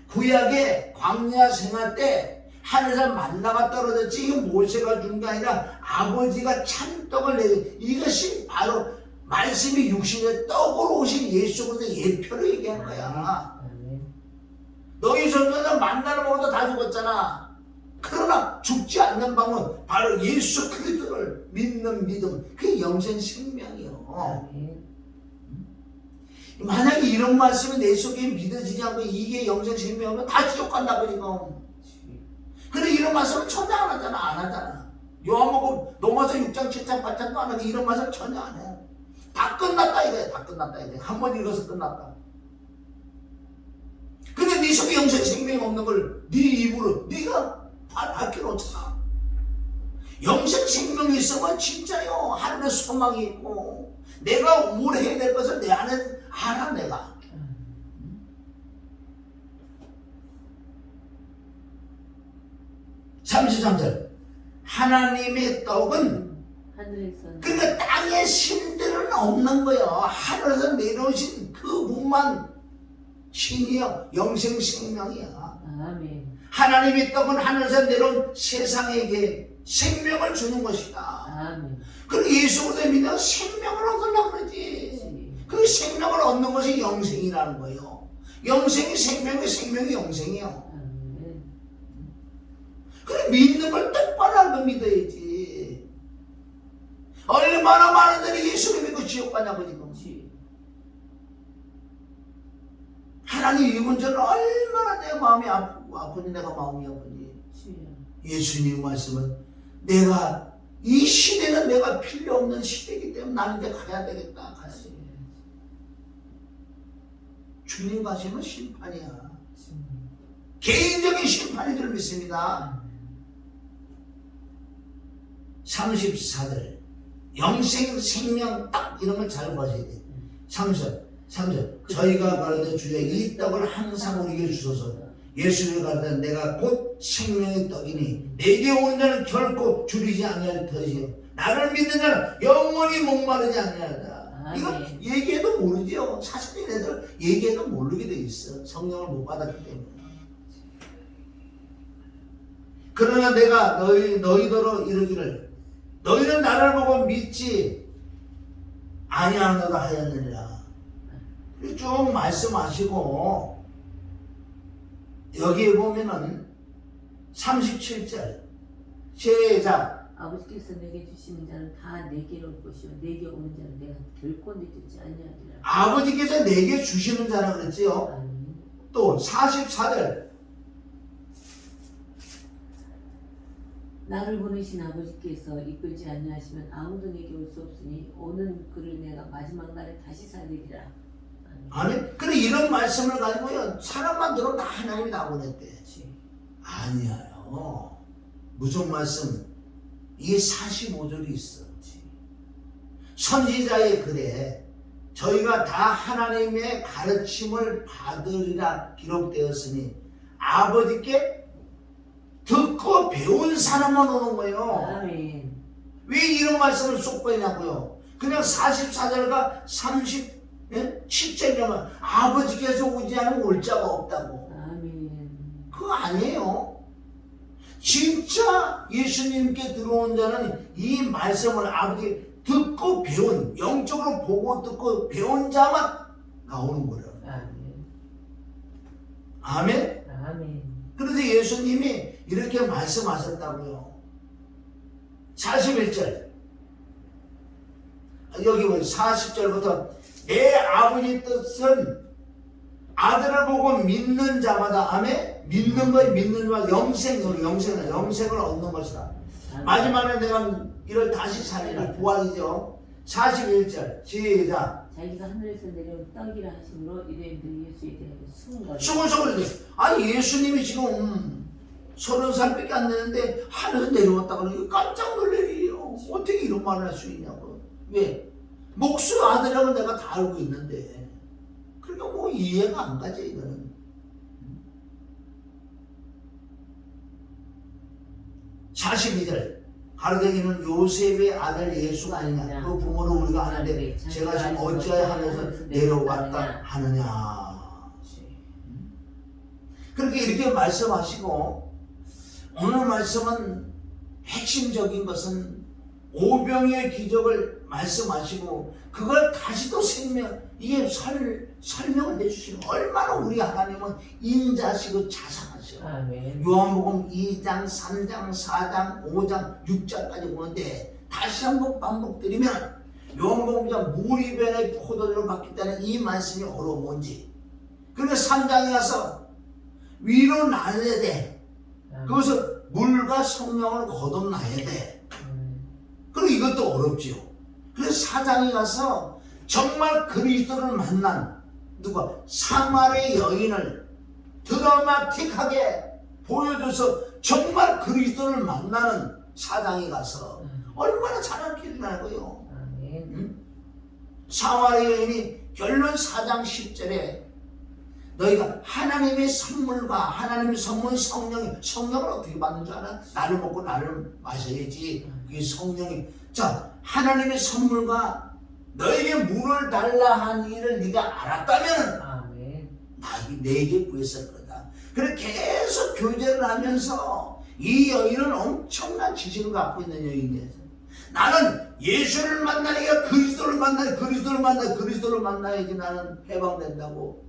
구약의 광야 생활 때 하늘에서 만나가 떨어졌지, 이거 모세가 준 게 아니라 아버지가 참 떡을 내린, 이것이 바로 말씀이 육신의 떡으로 오신 예수 그리스도의 예표로 얘기한 거야. 너희 선조는 만나를 먹어도 다 죽었잖아. 그러나 죽지 않는 방은 바로 예수 그리스도를 믿는 믿음, 그게 영생 생명이요. 만약에 이런 말씀이 내 속에 믿어지지 않고 이게 영생 생명이면 다 지옥 간다고 지금. 근데 이런 말씀은 전혀 안 하잖아. 안 하잖아. 요한복음 로마서 6장 7장 8장도 안 하고 이런 말씀 전혀 안 해. 다 끝났다 이거야. 다 끝났다 이거야. 한 번 읽어서 끝났다. 근데 네 속에 영생 생명이 없는 걸 네 입으로 네가 밝혀놓잖아. 영생 생명이 있으면 진짜요, 하늘에 소망이 있고 내가 뭘 해야 될 것을 내 안에 알아. 내가 33절 하나님의 떡은 그러니까 땅의 신들은 없는 거예요. 하늘에서 내려오신 그분만 신이요, 영생 생명이야. 아멘. 하나님의 떡은 하늘에서 내려온 세상에게 생명을 주는 것이다. 아멘. 그리고 예수 그리스도 믿는 생명을 얻으려고 그러지. 그 생명을 얻는 것이 영생이라는 거예요. 영생이 생명이, 생명이 영생이요. 그래, 믿는 걸 똑바로 알고 믿어야지. 얼마나 많은 들이 예수를 믿고 지옥 가냐고 지금. 하나님 이 문제는 얼마나 내 마음이 아프니 내가 마음이 아프니. 예수님 말씀은 내가 이 시대는 내가 필요 없는 시대이기 때문에 나는 이제 가야 되겠다. 가야지. 주님 가시면 심판이야. 개인적인 심판인 줄 믿습니다. 34절 영생 생명 딱 이런 걸 잘 봐셔야 돼. 3절 저희가 가르쳐 주여 이 떡을 항상 우리에게 주소서. 예수를 가르쳐 내가 곧 생명의 떡이니 내게 오는 자는 결코 줄이지 아니할 터이요 나를 믿는 자는 영원히 목마르지 아니하리라. 이건 얘기해도 모르죠. 사실 얘네들 얘기해도 모르게 돼 있어. 성령을 못 받았기 때문에. 그러나 내가 너희더러 이르기를 너희는 나를 보고 믿지 아니하노라 하였느니라. 쭉 말씀하시고 여기에 보면은 37절 시작. 아버지께서 내게 주시는 자는 다 내게로 올 것이요 내게 오는 자는 내가 결코 내주지 아니하리라. 아버지께서 내게 주시는 자라 그랬지요. 또 44절 나를 보내신 아버지께서 이끌지 아니하시면 아무도 내게 올 수 없으니 오는 그를 내가 마지막 날에 다시 살리리라. 아멘. 그래 이런 말씀을 가지고요 사람만 들어도 다 하나님이 다 보냈대. 그렇지. 아니야요. 무슨 말씀? 이게 45절이 있어. 선지자의 글에 저희가 다 하나님의 가르침을 받으리라 기록되었으니 아버지께 듣고 배운 사람만 오는 거예요. 아멘. 왜 이런 말씀을 쏙 빼냐고요. 그냥 44절과 37절이면 아버지께서 오지 않으면 올 자가 없다고. 아멘. 그거 아니에요. 진짜 예수님께 들어온 자는 이 말씀을 아버지 듣고 배운, 영적으로 보고 듣고 배운 자만 나오는 거예요. 아멘. 아멘? 아멘. 그래서 예수님이 이렇게 말씀하셨다고요. 41절. 여기 보세요. 40절부터 내 아버지 뜻은 아들을 보고 믿는 자마다, 아멘? 믿는 걸 믿는 자마다 영생을 얻는 것이다. 마지막에 내가 이를 다시 살리라. 부활이죠. 41절 시작. 자기가 하늘에서 내려온 떡이라 하심으로 유대인들이 예수에 대하여 수군거려. 수군거리지. 아니 예수님이 지금 30살밖에 안 되는데 하늘에서 내려왔다 그러니 깜짝 놀랄 일이에요. 어떻게 이런 말을 할 수 있냐고. 왜? 목수 아들이라고 내가 다 알고 있는데 그러니까 뭐 이해가 안 가지 이거는. (42절) 가르되기는 요셉의 아들 예수가 아니냐. 그 부모를 우리가 아는데 제가 지금 어찌하여 하늘에서 내려왔다 하느냐. 그렇게 이렇게 말씀하시고 오늘 말씀은 핵심적인 것은 오병이의 기적을 말씀하시고 그걸 다시 또 이게 설명을 해주시는 얼마나 우리 하나님은 인자시고 자상하셔. 아멘. 요한복음 2장, 3장, 4장, 5장, 6장까지 보는데 다시 한번 반복드리면 요한복음 2장 물이 변해 포도주로 바뀌었다는 이 말씀이 어려운지 그래서 3장에 가서 위로 나눠야 돼. 그것을 물과 성령을 거듭나야 돼. 그리고 이것도 어렵지요. 그래서 4장에 가서 정말 그리스도를 만난 누가 사마리아 여인을 드라마틱하게 보여줘서 정말 그리스도를 만나는 4장에 가서 얼마나 잘할 길이라고요. 사마리아 여인이 결론 4장 10절에 너희가 하나님의 선물과 하나님의 선물 성령을 어떻게 받는 줄 알아? 나를 먹고 나를 마셔야지. 그게 성령이. 자, 하나님의 선물과 너에게 물을 달라 한 일을 네가 알았다면 내게 구했을 거다. 그래 계속 교제를 하면서 이 여인은 엄청난 지식을 갖고 있는 여인이에요. 나는 예수를 만나니까 그리스도를 만나야지 나는 해방된다고.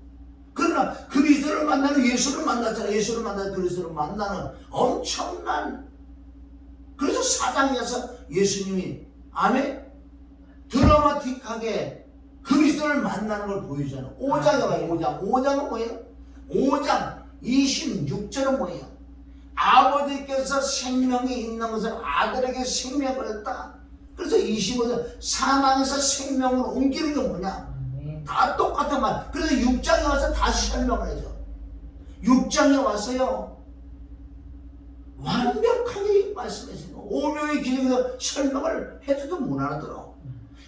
그러나 그리스도를 만나는 예수를 만났잖아. 예수를 만나는 그리스도를 만나는 엄청난. 그래서 4장에서 예수님이 아멘 드라마틱하게 그리스도를 만나는 걸 보여주잖아. 5장에 봐요. 5장은 뭐예요? 5장 26절은 뭐예요? 아버지께서 생명이 있는 것을 아들에게 생명을 했다. 그래서 25절 사망에서 생명으로 옮기는 게 뭐냐? 다 똑같은 말. 그래서 6장에 와서 다시 설명을 해줘. 6장에 와서요 완벽하게 말씀하시고 오병의 기적에서 설명을 해줘도 못 알아들어.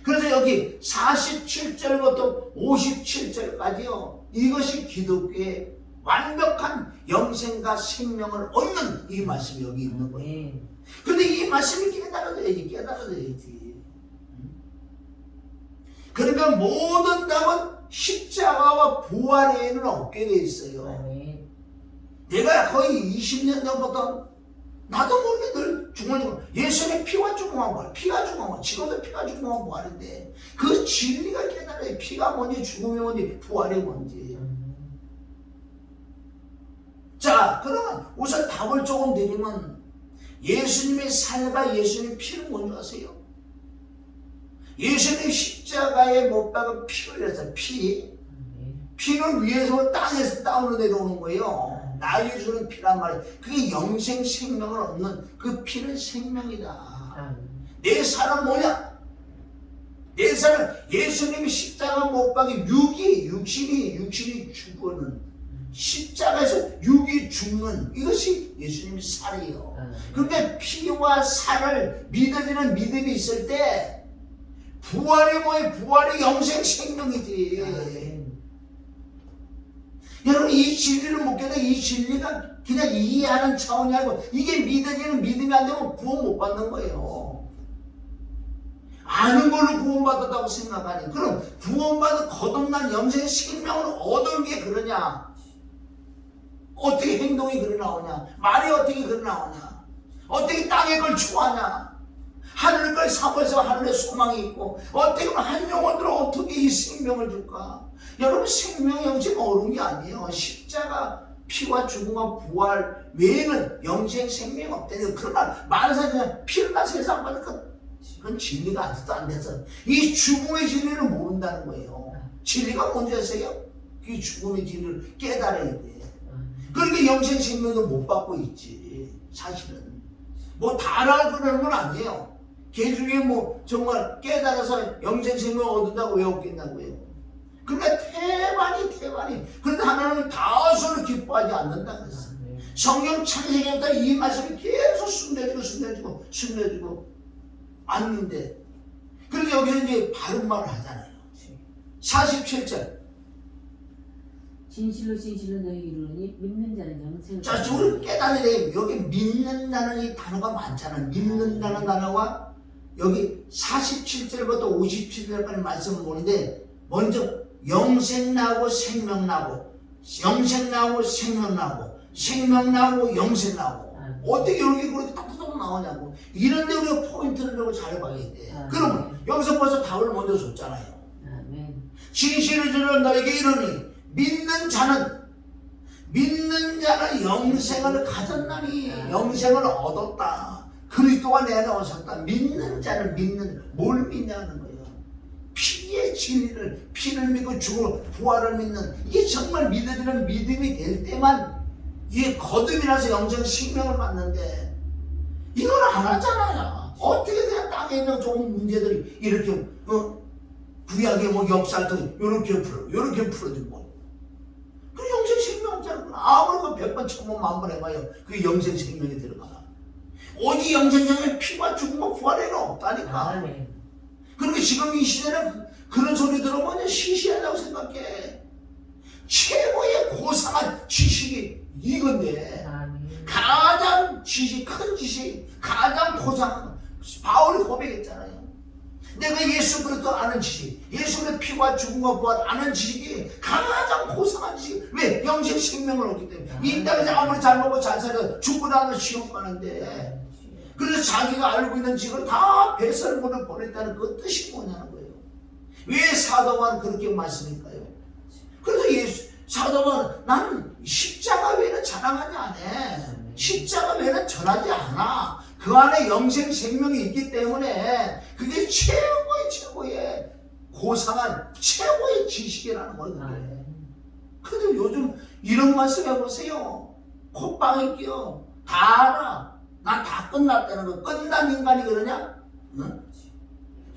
그래서 여기 47절부터 57절까지요 이것이 기독교의 완벽한 영생과 생명을 얻는 이 말씀이 여기 있는 거예요. 그런데 이 말씀이 깨달아져야지. 그러니까 모든 답은 십자가와 부활에는 없게 돼 있어요. 내가 거의 20년 전부터 나도 모르게 늘 예수님의 피와 죽음한 부활, 피가 죽음한 지금도 피가 죽음한 부활인데 그 진리가 깨달아야 피가 뭔지 죽음이 뭔지 부활이 뭔지. 자, 그러면 우선 답을 조금 드리면 예수님의 살과 예수님의 피는 뭔지 아세요? 예수님이 십자가에 못 박은 피 흘렸어요. 피는 위에서 땅에서 땅으로 내려오는 거예요. 나에게 주는 피란 말이야. 그게 영생 생명을 얻는 그 피는 생명이다. 내 살은 뭐냐? 내 살은 예수님이 십자가 못 박이 육신이 죽어는 십자가에서 육이 죽는 이것이 예수님의 살이에요. 그러니까 피와 살을 믿어지는 믿음이 있을 때 부활이 뭐예요? 부활이 영생 생명이지. 여러분 이 진리를 못 깨닫고 이 진리가 그냥 이해하는 차원이 아니고 이게 믿어지는 믿음이 안 되면 구원 못 받는 거예요. 아는 걸로 구원받았다고 생각하니 그럼 구원받은 거듭난 영생의 생명을 얻은 게 그러냐? 어떻게 행동이 그래 나오냐? 말이 어떻게 그래 나오냐? 어떻게 땅의 걸 좋아하냐? 하늘의 걸 사모해서 하늘에 소망이 있고 어떻게 한 영혼들은 어떻게 이 생명을 줄까? 여러분 생명 영생 어려운 게 아니에요. 십자가 피와 죽음과 부활 외에는 영생 생명이 없다는 그러나 많은 사람들은 피를 세상 받으니까 그건 진리가 아직도 안 돼서 이 죽음의 진리를 모른다는 거예요. 진리가 뭔지 아세요? 그 죽음의 진리를 깨달아야 돼. 그러니까 영생 생명도 못 받고 있지. 사실은 뭐 다 알아보는 건 아니에요. 걔 중에 뭐 정말 깨달아서 영생 생명을 얻는다고 왜 없겠냐고요. 그러니까 태반이 그런데 하나님은 다소를 기뻐하지 않는다 그랬어. 성경 창세기부터 이 말씀이 계속 숨겨지고 왔는데 그래서 여기서 이제 바른 말을 하잖아요. 47절 진실로 너희에게 이르노니 믿는 자는 영생을 자, 우리 깨달아야 돼요. 여기 믿는다는 이 단어가 많잖아요. 믿는다는 단어가 여기 47절부터 57절까지 말씀을 보는데 먼저 영생 나고 생명 나고 영생 나고 생명 나고 생명 나고 영생 나고 어떻게 이렇게 그렇게 딱딱딱 나오냐고 이런데 우리가 포인트를 잘 봐야 돼. 그러면 여기서 벌써 답을 먼저 줬잖아요. 진실을 너에게 이르니 믿는 자는 영생을 가졌나니 영생을 얻었다. 그리스도가 내 안에 오셨다. 믿는 자는 뭘 믿냐는 거예요. 피의 진리를 피를 믿고 죽을 부활을 믿는 이게 정말 믿어지는 믿음이 될 때만 이게 거듭이 나서 영생 생명을 받는데 이걸 안 하잖아요. 어떻게 그냥 땅에 있는 좋은 문제들이 이렇게 구약의 뭐 역사를 통해 요렇게 풀어지고 그 영생 생명 없잖아. 아무리 100번 1000번 10,000번 해봐요. 그게 영생 생명이 들어가. 오직 영생 생명이 피와 죽음과 부활에는 없다니까. 그러니까 지금 이 시대는 그런 소리 들어보면 시시하다고 생각해. 최고의 고상한 지식이 이건데 가장 큰 지식 가장 고상한 바울이 고백했잖아요. 내가 예수 그리스도 아는 지식, 예수 그리스도 피와 죽음과 부활 아는 지식이 가장 고상한 지식. 왜? 영생 생명을 얻기 때문에. 이 땅에서 아무리 잘 먹고 잘 살아도 죽고 나면 지옥 가는데 그래서 자기가 알고 있는 지식을 다 배설물을 보냈다는 그 뜻이 뭐냐는 거예요. 왜 사도바울은 그렇게 말씀일까요? 그래서 사도바울은 나는 십자가 외에는 자랑하지 않아. 십자가 외에는 전하지 않아. 그 안에 영생 생명이 있기 때문에 그게 최고의 고상한 최고의 지식이라는 거예요. 근데 요즘 이런 말씀 해보세요. 콧방에 끼어 다 알아. 난 다 끝났다는 거. 끝난 인간이 그러냐? 응?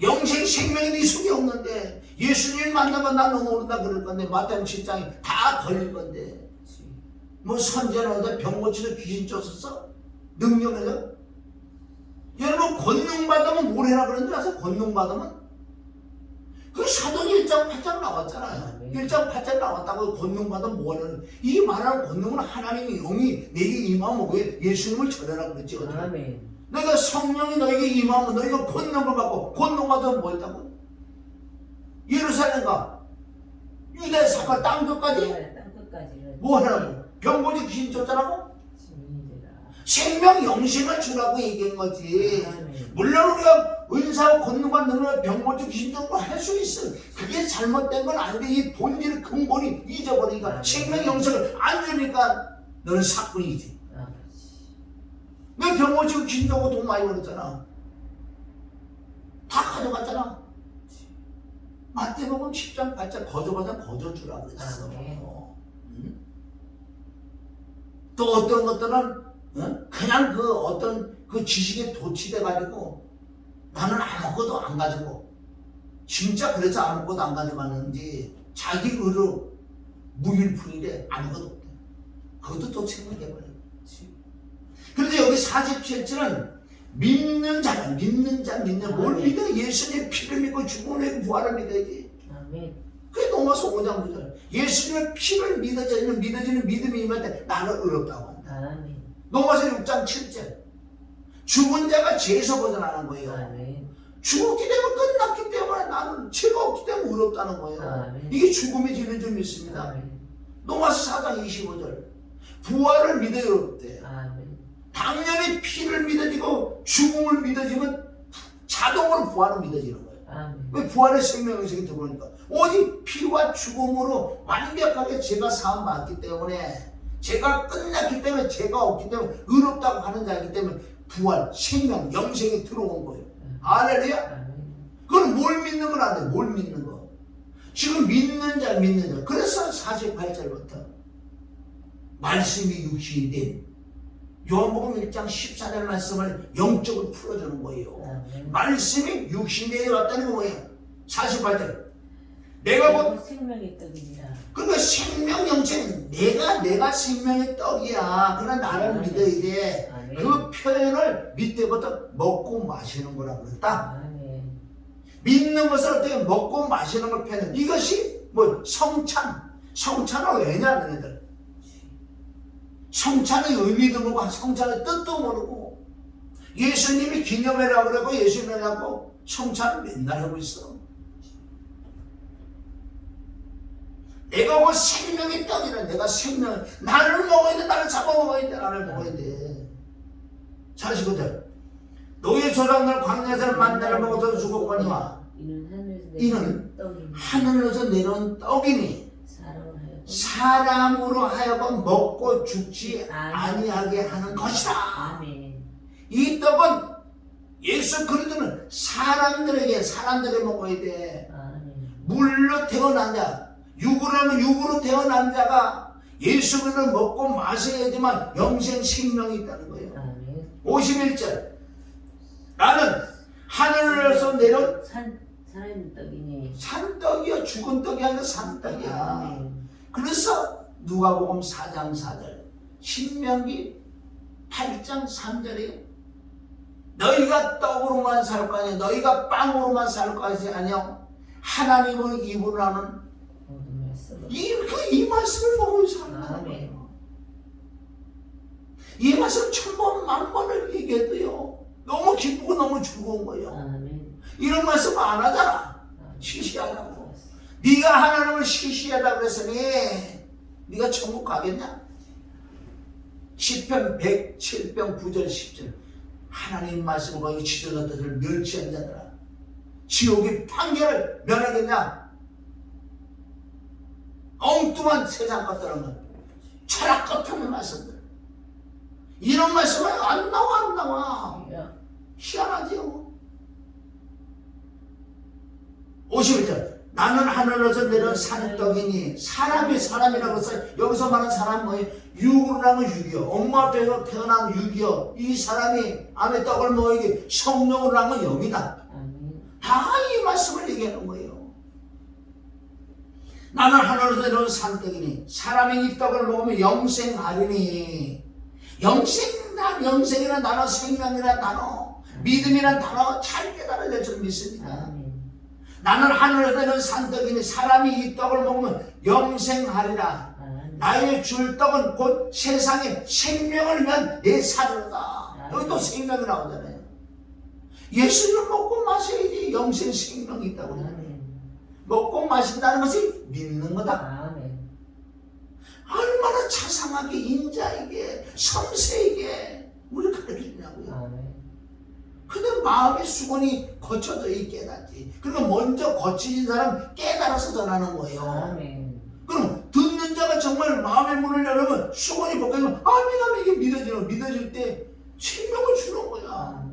영생 생명이 네 속에 없는데 예수님 만나면 난 너무 모른다 그럴 건데 마태복음 7장이 다 걸릴 건데 뭐 선제는 병 고치는 귀신 쫓았어? 능력해서? 여러분 권능받으면 뭘 해라 그런 줄 아세요? 권능받으면? 그 사도행 1장 8장 나왔잖아요. 1장 8장 나왔다고 권능받으면 뭐 하는 이 말하는 권능은 하나님의 영이 내게 임하면 왜 예수님을 전해라 그랬지. 내가 성령이 너에게 임하면 너희가 권능을 받고 권능받으면 뭐 했다고? 예루살렘과 유대 사과 땅끝까지 뭐 하라고? 병 고치 귀신 쫓아라고? 생명 영생을 주라고 얘기한 거지. 물론 우리가 은사와 권능과 능력을 병 고치 귀신 쫓고 할 수 있어. 그게 잘못된 건 아닌데 이 본질 근본이 잊어버리니까 생명 영생을 안 주니까 너는 사건이지. 왜 병 고치고 귀신 쫓고 돈 많이 벌었잖아. 다 가져갔잖아. 마태복음 10장 8장 거저주라고 그랬어. 응? 또 어떤 것들은 그냥 그 어떤 그 지식에 도취돼 가지고 나는 아무것도 안 가지고 진짜 그래서 아무것도 안 가져가는지 자기 의로 무일푼이래 아무것도 없대. 그것도 또 생각해봐요. 그런데 여기 47절은 믿는 자가 뭘 믿어? 예수님의 피를 믿고 죽음을 부활을 믿어야지. 아멘. 그게 로마서 5장 9절. 예수님의 피를 믿어지는 믿음이 임할 나는 의롭다고 한다. 아멘. 로마서 6장 7절. 죽은 자가 죄에서 벗어나는 거예요. 아멘. 죽었기 때문에 끝났기 때문에 나는 죄가 없기 때문에 의롭다는 거예요. 아멘. 이게 죽음의 죄는 좀 있습니다. 아멘. 로마서 4장 25절. 부활을 믿어야 의롭대. 아멘. 당연히 피를 믿어지고 죽음을 믿어지면 자동으로 부활을 믿어지는 거예요. 아멘. 왜 부활의 생명의식이 들어오니까 오직 피와 죽음으로 완벽하게 죄가 사함받았기 때문에 죄가 끝났기 때문에 죄가 없기 때문에 의롭다고 하는 자이기 때문에 부활, 생명, 영생이 들어온 거예요. 할렐루야. 아멘. 그건 뭘 믿는 건 안 돼. 뭘 믿는 거. 지금 믿는 자. 그래서 48절부터 말씀이 육신이 된 요한복음 1장 14절 말씀을 영적으로 풀어주는 거예요. 아멘. 말씀이 육신이 왔다는 거 뭐예요? 48절. 내가 곧 생명의 떡이니라. 그러니까 생명 영생 내가 생명의 떡이야. 그러나 나를 아멘. 믿어야 돼. 아멘. 그 표현을 밑에부터 먹고 마시는 거라고 그랬다. 아멘. 믿는 것을 어떻게 먹고 마시는 걸 표현해. 이것이 뭐 성찬은 왜냐면 애들 성찬의 의미도 모르고 성찬의 뜻도 모르고 예수님이 기념회라고 그러고 예수님이라고 성찬을 맨날 하고 있어. 내가 뭐 생명의 떡이라 내가 생명 나를 먹어야 돼. 나를 잡아먹어야 돼. 나를 먹어야 돼. 49절. 너희 조상들 광야에서 만나를 먹어서 죽었거니와 이는 하늘에서 내려온 떡이니 사람으로 하여금 먹고 죽지 아니하게 하는 것이다. 아멘. 이 떡은 예수 그리스도는 사람들에게 먹어야 돼. 아멘. 물로 태어난 자, 육으로 태어난 자가 예수 그리스도를 먹고 마셔야지만 영생 생명이 있다는 거예요. 아멘. 51절. 나는 하늘에서 내려온 살아있는 떡이니 산떡이야. 죽은 떡이 아니라 산떡이야. 아멘. 그래서 누가복음 4장 4절, 신명기 8장 3절에 너희가 떡으로만 살 거 아니야. 너희가 빵으로만 살 것이 아니야. 하나님의 입으로 하는 이 말씀을 보고 산다는 거예요. 이 말씀 천번 만번을 얘기해도요 너무 기쁘고 너무 즐거운 거예요. 아멘. 이런 말씀 안 하잖아. 시시하다고. 네가 하나님을 시시하다 그랬으니 네가 천국 가겠냐? 시편 107편 9절 10절. 하나님 말씀을 거기 지도자 뜻을 멸치한 자들아 지옥의 판결을 면하겠냐? 엉뚱한 세상 것들은 철학 같은 말씀들. 이런 말씀은 안 나와. 희한하지요. 51절. 나는 하늘에서 내려온 산떡이니 사람이라고 해서 여기서 말하는 사람은 뭐예요? 육으로 하면 육이요. 엄마 앞에서 태어난 육이요. 이 사람이 안에 떡을 먹이기 성령으로 하면 영이다. 다 이 말씀을 얘기하는 거예요. 나는 하늘에서 내려온 산떡이니 사람이 이 떡을 먹으면 영생하리니. 영생이란 단어, 생명이란 단어, 믿음이란 단어 잘 깨달아야 될 줄 믿습니다. 나는 하늘에서 내려온 산떡이니 사람이 이 떡을 먹으면 영생하리라. 나의 줄 떡은 곧 세상에 생명을 위한 내 사료다. 여기 또 생명이 나오잖아요. 예수를 먹고 마셔야지 영생 생명이 있다고 그러잖아요. 먹고 마신다는 것이 믿는 거다. 얼마나 자상하게 인자에게 섬세하게 우리를 가르쳐주냐고요. 근데 마음의 수건이 거쳐져야 깨닫지. 그러니까 먼저 거치진 사람 깨달아서 전하는 거예요. 그럼 듣는 자가 정말 마음의 문을 열으면 수건이 벗겨지면 아멘 이게 믿어질 때 생명을 주는 거야.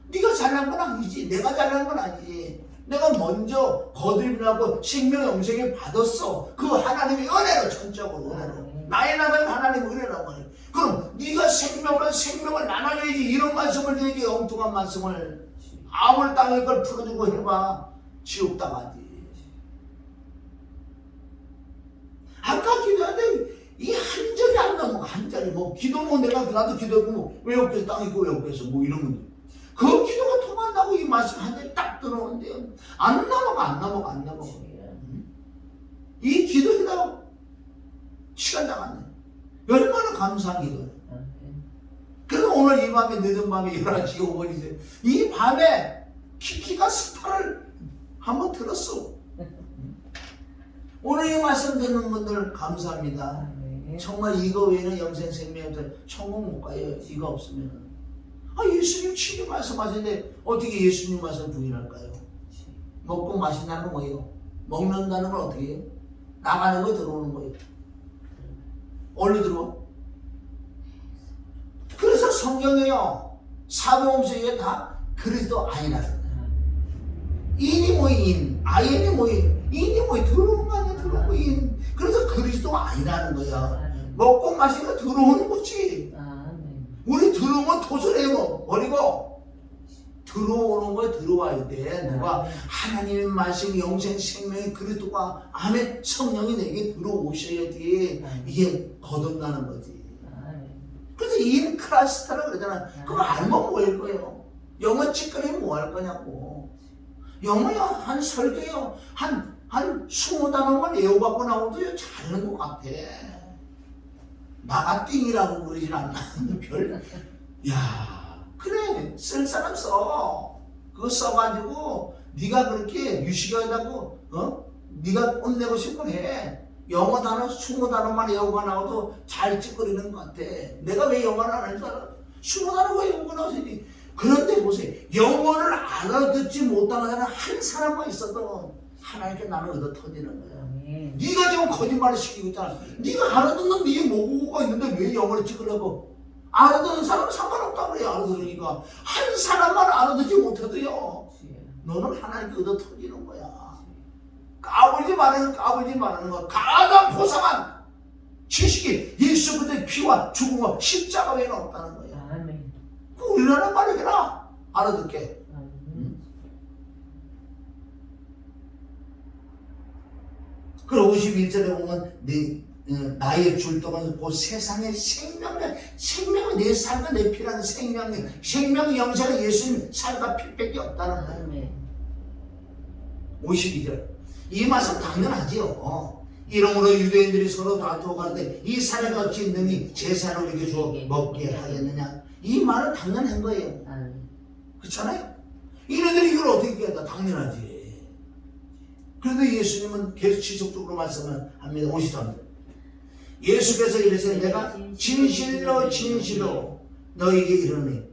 네가 잘난 건 아니지. 내가 잘난 건 아니지. 내가 먼저 거듭나고 생명 영생을 받았어. 그 하나님의 은혜로, 전적으로 은혜로. 나의 나라는 하나님의 은혜란 말이야. 그럼 네가 생명을 나눠줘야지. 이런 말씀을 줘야지. 엉뚱한 말씀을 아무리 땅의 걸 풀어주고 해봐 지옥 당하지. 아까 기도하는데 이 한 절이 안 넘어가. 한 절이 뭐 기도 뭐 내가 나도 기도하고 뭐 왜 옆에서 땅 있고 왜 옆에서 뭐 이러면 돼. 그 기도가 통한다고 이 말씀 한 절이 딱 들어오는데요. 안 넘어가. 이 기도에다 시간 나갔네. 얼마나 감사한 기도예요. 그래서 오늘 이 밤에 늦은 밤에 11시 5분인데 이 밤에 키키가 스타를 한번 들었어. 오늘 이 말씀 듣는 분들 감사합니다. 정말 이거 외에는 영생 생명들 천국 못 가요. 이거 없으면. 예수님 친히 말씀하시는데 어떻게 예수님 말씀 부인할까요? 먹고 마신다는 건 뭐예요? 먹는다는 건 어떻게 해요? 나가는 거 들어오는 거예요. 어디로 들어와? 그래서 성경에요. 사도행전에 다 그리스도 아니라. 인이 뭐예요? 인. 아인이 뭐예요? 인이 뭐예요? 들어오는 거 아니야? 들어오는 거 인. 그래서 그리스도 아니라는 거야. 먹고 마시는 거 들어오는 거지. 우리 들어오면 토설해요. 버리고. 들어오는 거에 들어와야 돼. 누가 하나님의 말씀, 영생, 생명의 그리스도가 아멘 성령이 내게 들어오셔야지 이게 거듭나는 거지. 그래서 인 크라스타라고 그러잖아. 그거 알면 뭐 할 거예요? 영어 찌끄리면 뭐 할 거냐고. 영어야 한 설교요 한 20단어만 외워갖고 나오도 잘하는 것 같아. 나가띵이라고 그러진 않나. 야 그래 쓸 사람 써. 그거 써가지고 네가 그렇게 유식하다고 네가 뽐내고 싶으면 해. 영어 단어 20단어만 외우고 나와도 잘 찌끄리는 것 같아. 내가 왜 영어를 안 하는 줄 알아? 20단어 외우고 나오지. 그런데 보세요. 영어를 알아듣지 못하는 사람 한 사람만 있어도 하나님께 나는 얻어 터지는 거야. 네가 지금 거짓말을 시키고 있잖아. 네가 알아듣는 네 모국어가 있는데 왜 영어를 찍으려고? 알아듣는 사람은 상관없다 그래. 알아들으니까 한 사람만 알아듣지 못해도요 너는 하나님께 얻어 터지는 거야. 까불지 말하는 거. 가장 포상한 지식이 예수 그리스도의 피와 죽음과 십자가 외에는 없다는 거야. 우리나라 말을 해라. 알아듣게. 그리고 51절에 보면 나의 줄동은 곧 세상의 생명은 내 삶과 내 피라는 생명의 영생은 예수님 살과 피밖에 없다는 거예요. 52절 이 말씀 당연하지요. 이러므로 유대인들이 서로 다투어 가는데 이 사람이 어찌 능히 제사를 우리에게 주어 먹게 하겠느냐. 이 말은 당연한 거예요. 그렇잖아요. 이네들이 이걸 어떻게 한다. 당연하지. 그래도 예수님은 계속 지속적으로 말씀을 합니다. 53절 예수께서 이르시되 내가 진실로 너에게 이르노니.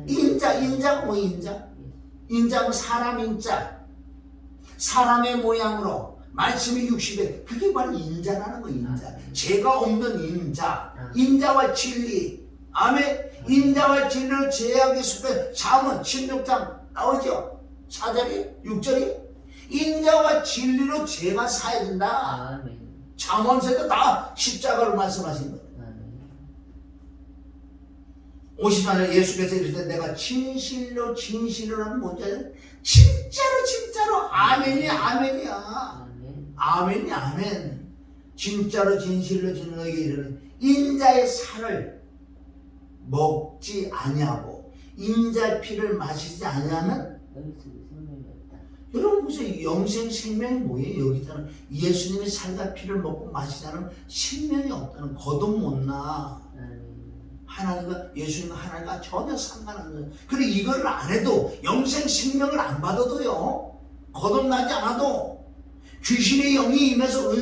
인자가 뭐 인자는 사람 인자. 사람의 모양으로 말씀이 60에 그게 바로 인자라는 거. 인자. 죄가 없는 인자와 진리. 아멘. 인자와 진리를 제하기 속에 잠언 16장 나오죠. 4절이 6절이 인자와 진리로 죄가 사야 된다. 잠언서에도 다 십자가로 말씀하신 거예요. 54절 예수께서 이르시되 내가 진실로라는 뭔지 알아요? 진짜로 아멘이야. 아멘. 진짜로 진실로 너에게 이르는 인자의 살을 먹지 아니하고 인자의 피를 마시지 아니하면 여러분 보세요. 영생 생명이 뭐예요? 여기서는 예수님의 살과 피를 먹고 마시지 않으면 생명이 없다는 거듭 못 나. 하나님과 예수님과 하나님과 전혀 상관없는 거예요. 그리고 이거를 안 해도 영생 생명을 안 받아도요 거듭나지 않아도 귀신의 영이 임해서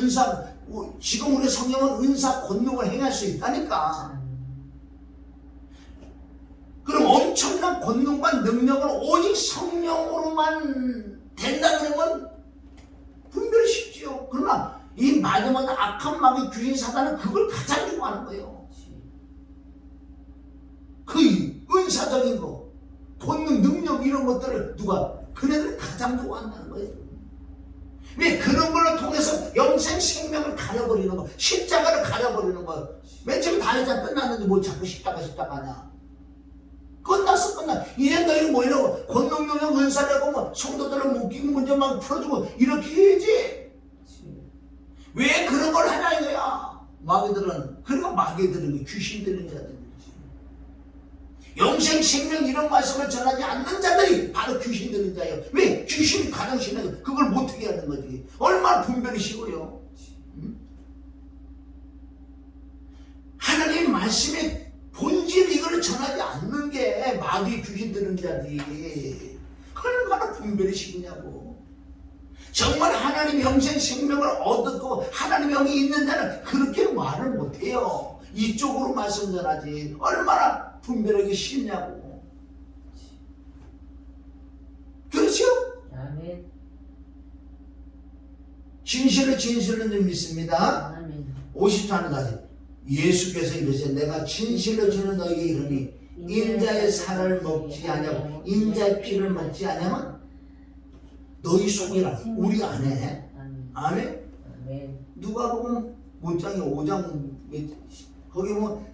지금 우리 성경은 은사 권능을 행할 수 있다니까. 그럼 엄청난 권능과 능력을 오직 성령으로만 된다는 건 분별이 쉽지요. 그러나 이 마지막에 악한 마귀 귀신 사단은 그걸 가장 좋아하는 거예요. 그 은사적인 거, 본능, 능력 이런 것들을 누가 그네들이 가장 좋아한다는 거예요. 왜 그런 걸로 통해서 영생 생명을 가려버리는 거, 십자가를 가려버리는 거. 맨 처음에 다 했잖아. 끝났는데 뭘 자꾸 십자가냐. 끝났어. 이제 너희 뭐 이러고 권능력의 은사라고 뭐 성도들을 묶이고 문제 막 풀어주고 이렇게 해야지. 왜 그런 걸 하냐 이거야. 마귀들은. 그러니까 마귀들은 귀신 들린 자들이지. 영생 생명 이런 말씀을 전하지 않는 자들이 바로 귀신 들린 자예요. 왜? 귀신이 가장 심해서 그걸 못하게 하는 거지. 얼마나 분별이 쉬워요. 하나님의 말씀의 본질 이걸 전하지 않는 게 마귀 귀신 들린 자들이 얼마나 분별이 쉬우냐고. 정말 하나님 영생 생명을 얻었고 하나님 영이 있는 자는 그렇게 말을 못해요. 이쪽으로 말씀 전하지. 얼마나 분별하기 쉽냐고. 그렇죠? 아멘. 진실을 줄 믿습니다. 아멘. 54절까지 예수께서 이르시되 내가 진실로 주는 너희에게 이르니 인자의 살을 먹지 아니하고 인자의 피를 먹지 아니하면 너희 속이라 우리 안에. 아멘. 아멘. 누가복음 5장에 5장 거기 보면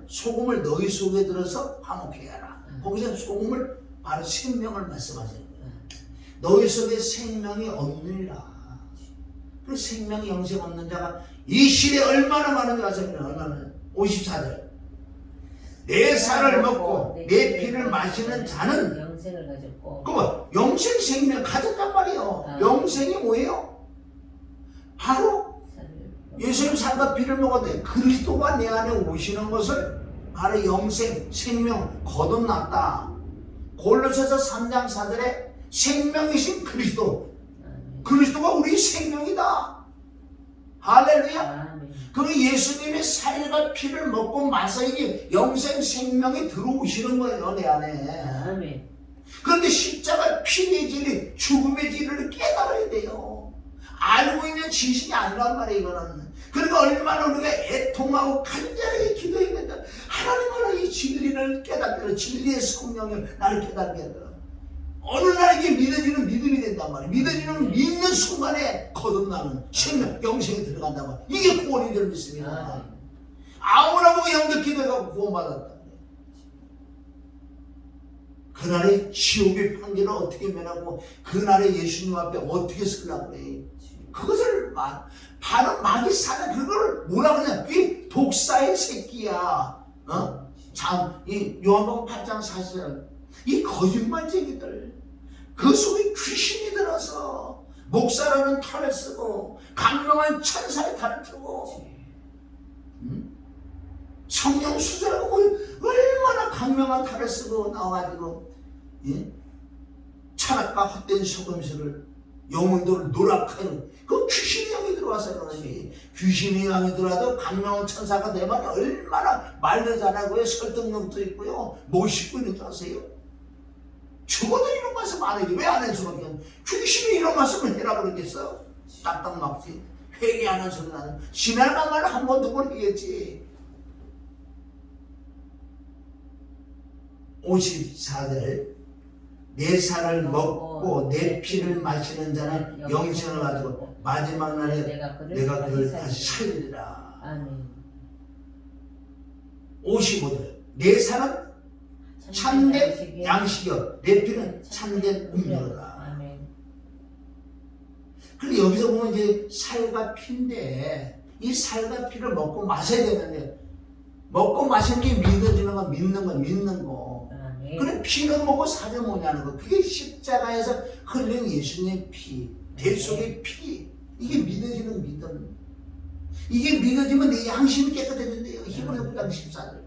소금을 너희 속에 들어서 화목케 하라. 거기서 소금을 바로 생명을 말씀하시는 거예요. 너희 속에 생명이 없느니라. 그 생명이 영생 없는 자가 이 시대에 얼마나 많은지 아세요? 얼마나? 54절 내 살을 먹고 내 피를 마시는 자는 영생을 가졌고. 그거 영생 생명 가졌단 말이에요. 영생이 뭐예요? 바로 예수님 살과 피를 먹었는데 그리스도가 내 안에 오시는 것을 바로 영생, 생명 거듭났다. 골로새서 3장 4절에 생명이신 그리스도, 그리스도가 우리 생명이다. 할렐루야. 그럼 예수님의 살과 피를 먹고 마서 이게 영생 생명이 들어오시는 거예요, 내 안에. 그런데 십자가 피의 진리, 죽음의 진리를 깨달아야 돼요. 알고 있는 지식이 아니란 말이에요, 이거는. 그러니까 얼마나 우리가 애통하고 간절하게 기도했는데 하나님 하나 이 진리를 깨닫게 해라. 진리의 성령을 나를 깨닫게 해라. 어느 날 이게 믿어지는 믿음이 된단 말이에요. 믿어지는 믿는 순간에 거듭나는 생명, 영생이 들어간단 말이에요. 이게 구원인 줄 믿습니다. 아무나 보고 영적 기도해가지고 구원받았다. 그날의 지옥의 판결을 어떻게 면하고 그날의 예수님 앞에 어떻게 서려고 그래. 그것을 바로 마귀 사는 그걸 뭐라 그러냐. 그게 독사의 새끼야. 이 요한복음 8장 40절 이 거짓말쟁이들 그 속에 귀신이 들어서 목사라는 탈을 쓰고 강명한 천사의 탈을 쓰고 성령 수제라고 얼마나 강명한 탈을 쓰고 나와가지고 철학과 헛된 속임수를 영혼들을 노락하는 그 귀신의 영이 들어와서 그러지. 귀신의 영이 들어와도 강명한 천사가 되면 얼마나 말도 잘하고요, 설득력도 있고요, 멋있고 있는 줄 아세요? 죽어도 이런 말씀 안 해지. 왜 안 해? 귀신이 이런 말씀을 해라 그러겠어? 딱딱 막지. 회개하는 소리 나는 지나간 말을 한 번 두 번 하겠지. 54절 내 살을 먹고 내 피를 마시는 자는 영생을 가지고 마지막 날에 내가 그를 다시 살리리라. 55절 내 살은 참된 양식이요 내 피는 참된 음료다. 근데 여기서 보면 이제 살과 피인데 이 살과 피를 먹고 마셔야 되는데 먹고 마시는 게 믿어지는 거, 믿는 거. 그래 피는 먹고 살을 뭐냐는 거. 그게 십자가에서 흘린 예수님의 피, 대속의 피. 이게 믿어지는 믿음. 이게 믿어지면 내 양심이 깨끗해진대요. 히브리서 9장 14절.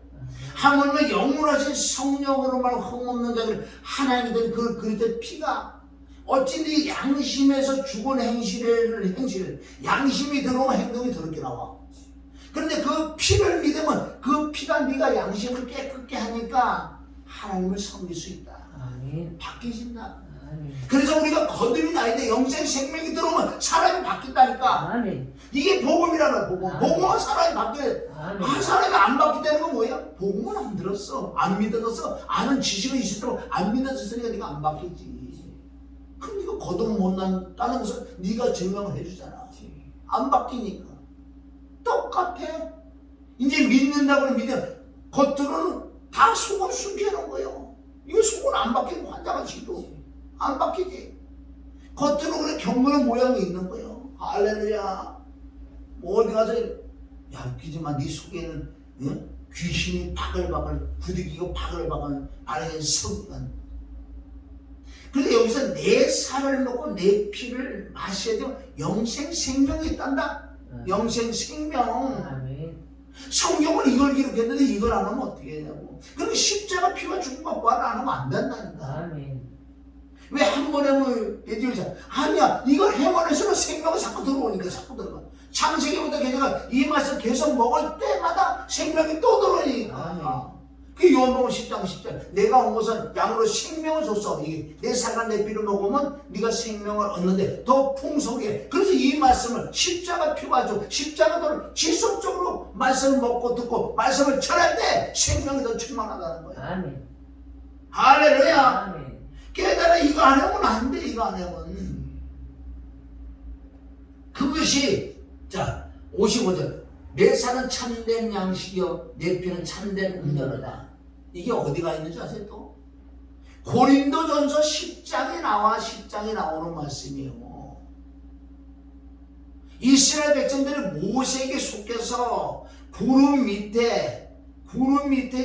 하물며 영원하신 성령으로만 흠없는 자들 하나님들 그 그리스도의 피가 어찌 네 양심에서 죽은 행실 양심이 들어오면 행동이 더럽게 나와. 그런데 그 피를 믿으면 그 피가 네가 양심을 깨끗게 하니까 하나님을 섬길 수 있다. 바뀌신다. 그래서 우리가 거듭이 나야 돼. 영생 생명이 들어오면 사람이 바뀐다니까. 이게 복음이라는 복음. 복음은 사람이 바뀌어야. 사람이 안 바뀌다는 건 뭐야? 복음은 안 들었어. 안 믿어졌어. 아는 지식은 있어도 안 믿어졌으니까 네가 안 바뀌지. 그럼 이거 거듭 못 난다는 것을 네가 증명을 해주잖아. 안 바뀌니까. 똑같아. 이제 믿는다고 믿으면 겉으로는 다 속을 숨겨놓은 거예요. 이거 속은 안 바뀌고 환자가 지도 안 바뀌지. 겉으로 그래 경건한 모양이 있는 거예요. 할렐루야. 뭐 어디 가서 야 웃기지만 네 속에는 응? 귀신이 바글바글 부딪히고 바글바글 안에 성간. 근데 여기서 내 살을 먹고 내 피를 마셔야 되면 영생 생명이 있단다. 영생 생명. 아멘. 성경은 이걸 기록했는데 이걸 안 하면 어떻게 하냐고. 그럼 십자가 피와 죽음과 부활을 안 하면 안 된다니까. 아멘. 왜 한 번에 뭐 예지를 아니야. 이걸 행원해서는 생명이 자꾸 들어오니까 자꾸 들어가. 창세기부터 걔네가 이 맛을 계속 먹을 때마다 생명이 또 들어오니까. 그 요한복음 10장 10절 내가 온 것은 양으로 생명을 줬어. 이게 내 살과 내 피를 먹으면 네가 생명을 얻는데 더 풍성해. 그래서 이 말씀을 십자가 피와 주 십자가를 지속적으로 말씀을 먹고 듣고 말씀을 전할 때 생명이 더 충만하다는 거야. 아멘. 할렐루야. 아멘. 깨달아. 이거 안 하면 안 돼. 이거 안 하면 그것이 자 55절 내 살은 참된 양식이요 내 피는 참된 음료로다. 이게 어디가 있는지 아세요? 또 고린도전서 10장에 나오는 말씀이에요. 이스라엘 백성들이 모세에게 속해서 구름 밑에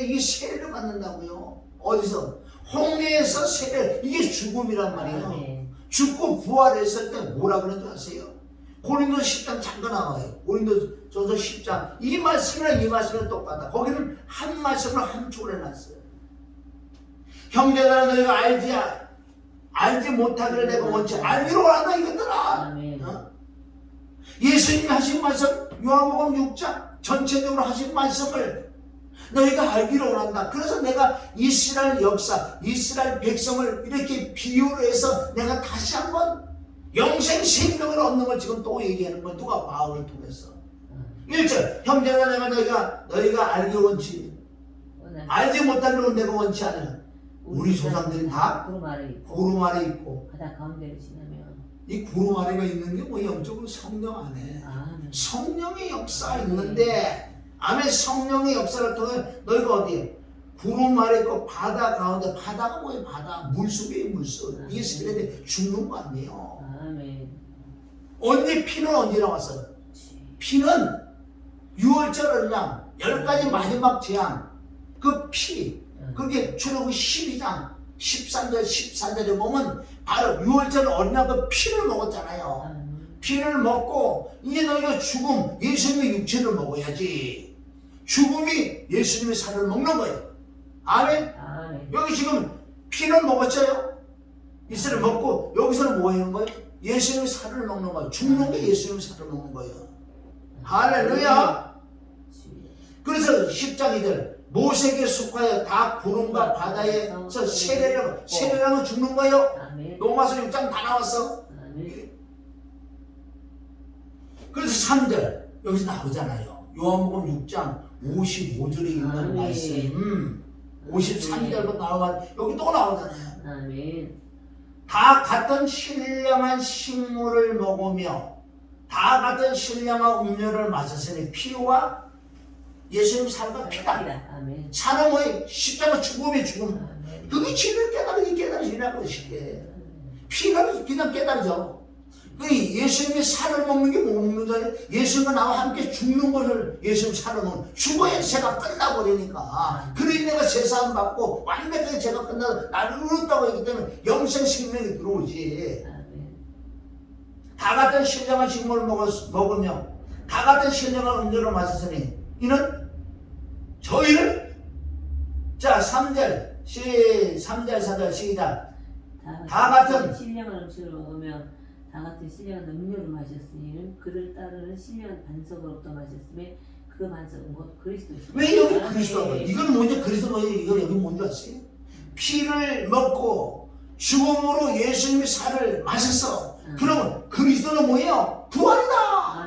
이 세례를 받는다고요. 어디서? 홍해에서 세례. 이게 죽음이란 말이에요. 아멘. 죽고 부활했을 때 뭐라 그러는 줄 아세요? 고린도서 10장 잠깐 나와요. 고린도전서 10장 이 말씀이랑 이 말씀은 똑같다. 거기는 한 말씀을 한 축을 해놨어요. 형제들아 너희가 알지 못하기를 내가 원치 알기로 원한다 이거더라. 아멘. 예수님이 하신 말씀 요한복음 6장 전체적으로 하신 말씀을 너희가 알기로 원한다. 그래서 내가 이스라엘 역사 이스라엘 백성을 이렇게 비유를 해서 내가 다시 한번 영생 생명을 얻는 걸 지금 또 얘기하는 건 누가 바울을 통해서 1절 형제나 내가 너희가 알기 원치 알지 못하기로 내가 원치 않으라. 우리 조상들이 다 구름 아래 있고 바다 가운데를 지나면 이 구름 아래가 있는 게 뭐 영적으로 성령 안에 아멘. 성령의 역사가 있는데 아멘. 성령의 역사를 통해 너희가 어디에 구름 아래 있고 바다 가운데 바다가 뭐예요? 바다 물속에 물속 이게 세례돼 죽는 거 아니에요. 아멘. 언제 피는 언제 나왔어요? 피는 6월절 그냥 10가지 마지막 재앙 그 피 그게 출애굽기 12장 13절 14절에 보면 바로 6월절 어린양 그 피를 먹었잖아요. 피를 먹고 이제 너희가 죽음 예수님의 육체를 먹어야지. 죽음이 예수님의 살을 먹는 거예요. 아멘. 여기 지금 피는 먹었어요. 이스라엘 먹고 여기서는 뭐 하는 거예요? 예수님의 살을 먹는 거예요. 죽는 게 예수님의 살을 먹는 거예요. 할렐루야. 그래서 10장이들 모세에게 속하여 다 구름과 바다에서 세례라고 죽는 거예요. 로마서 6장 다 나왔어. 그래서 3절 여기서 나오잖아요. 요한복음 6장 55절에 있는 말씀 53절부터 나오면 여기 또 나오잖아요. 아멘. 다 같은 신령한 식물을 먹으며 다 같은 신령한 음료를 마셨으니 피와 예수님 살과 피다. 아멘. 살은 뭐예요? 십자가 죽음의 죽음. 그게 진을 깨달으시라고 시게. 피가 그냥 깨달으죠. 그 예수님이 살을 먹는 게 뭐 먹는 거예요? 예수님과 나와 함께 죽는 것을 예수님 살을 먹는. 죽어야 죄가 끝나버리니까. 그러니 내가 제사함 받고 완벽하게 죄가 끝나서 나를 의롭다고 했기 때문에 영생 생명이 들어오지. 다 같은 신령한 식물을 먹으며 다 같은 신령한 음료를 마셨으니 이는 저희를 자 3절 3절 4절 시작 다 같은 신령한 음식을 먹으며 다 같은 신령한 음료를 마셨으니 그를 따르는 신령한 반석으로부터 마셨으며 그 반석은 곧 그리스도시다. 왜 여기 그리스도가 이건 뭔지 그리스도 뭐예요? 이거 여기 뭔지 아세요? 피를 먹고 죽음으로 예수님의 살을 마셨어. 그러면 그리스도는 뭐예요? 부활이다.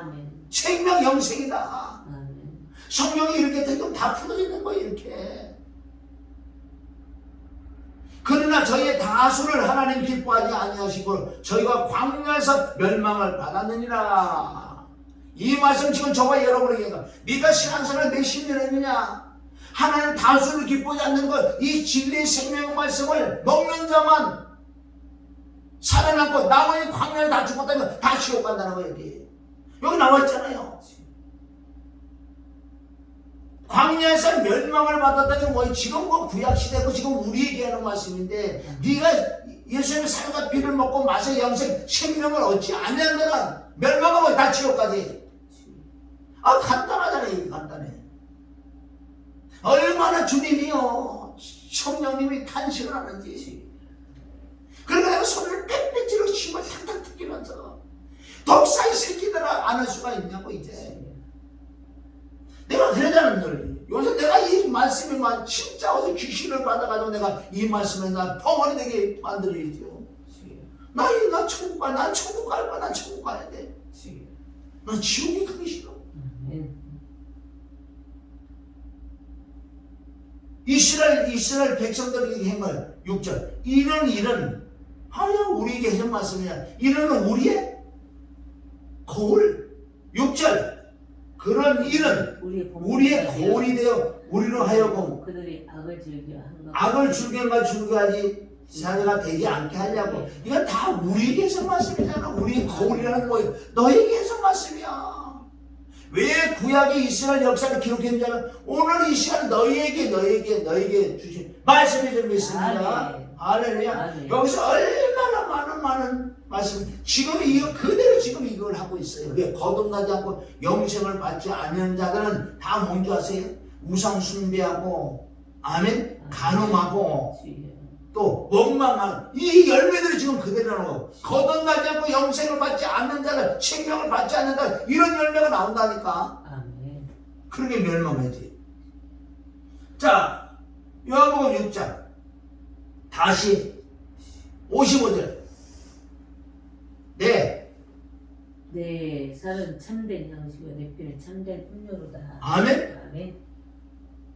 아멘. 생명 영생이다. 아멘. 성령이 이렇게 되면 다 풀어지는 거예요. 이렇게 그러나 저희의 다수를 하나님 기뻐하지 아니하시고 저희가 광야에서 멸망을 받았느니라. 이 말씀 지금 저와 여러분에게 네가 신앙생활 몇십 년 했느냐? 하나님 다수를 기쁘지 않는 것, 이 진리의 생명의 말씀을 먹는 자만 살아남고 나머지 광야에 다 죽었다면 다 지옥 간다는 거예요. 여기 나와 있잖아요. 광야에서 멸망을 받았다는 건 뭐예요? 지금 그 구약시대고 지금 우리에게 하는 말씀인데 네가 예수님의 살과 피를 먹고 마셔 영생 생명을 얻지 않으면 멸망하고 다 지옥까지. 아 간단하잖아요. 이게 간단해. 얼마나 주님이요 성령님이 탄식을 하는지. 그러니까 내가 손을 빽빽 찌르고 힘을 탁탁 튀기면서 독사의 새끼들아 안 할 수가 있냐고 이제. 내가 그러잖아 늘. 요새 내가 이 말씀에만 진짜 어제 귀신을 받아가지고 내가 이 말씀에 나 펑어리 되게 만들어야죠. 나 천국 가, 난 천국 갈 거야, 난 천국 가야 돼. 난 지옥이 가기 싫어. 이스라엘 백성들에게 행할 6절 이런 일은 하여 우리에게 해준 말씀이야. 이는 우리의 거울. 6절 그런 일은 우리의 거울이 되어 우리로 하여금 그들이 악을 즐겨 하는 것 악을 즐겨만 즐겨하지 자녀가 되지 않게 하려고. 이건 다 우리에게 해준 말씀이잖아. 우리의 거울이라는 거예요. 너에게 해준 말씀이야. 왜 구약의 이스라엘 역사를 기록했냐면 오늘 이 시간 너에게 주신 말씀이 좀 있습니다. 할렐루야. 여기서 얼마나 많은 말씀. 지금 이거 그대로 지금 이걸 하고 있어요. 왜 거듭나지 않고 영생을 받지 않는 자들은 다 뭔지 아세요? 우상 숭배하고 아멘 간음하고 또 원망하는 이 열매들이 지금 그대로 나오고 거듭나지 않고 영생을 받지 않는 자들 생명을 받지 않는 자들 이런 열매가 나온다니까. 아멘. 그러게 멸망하지. 자 요한복음 6장 다시 55절 내 살은 참된 양식이요 내 피는 참된 음료로다. 아멘. 아멘.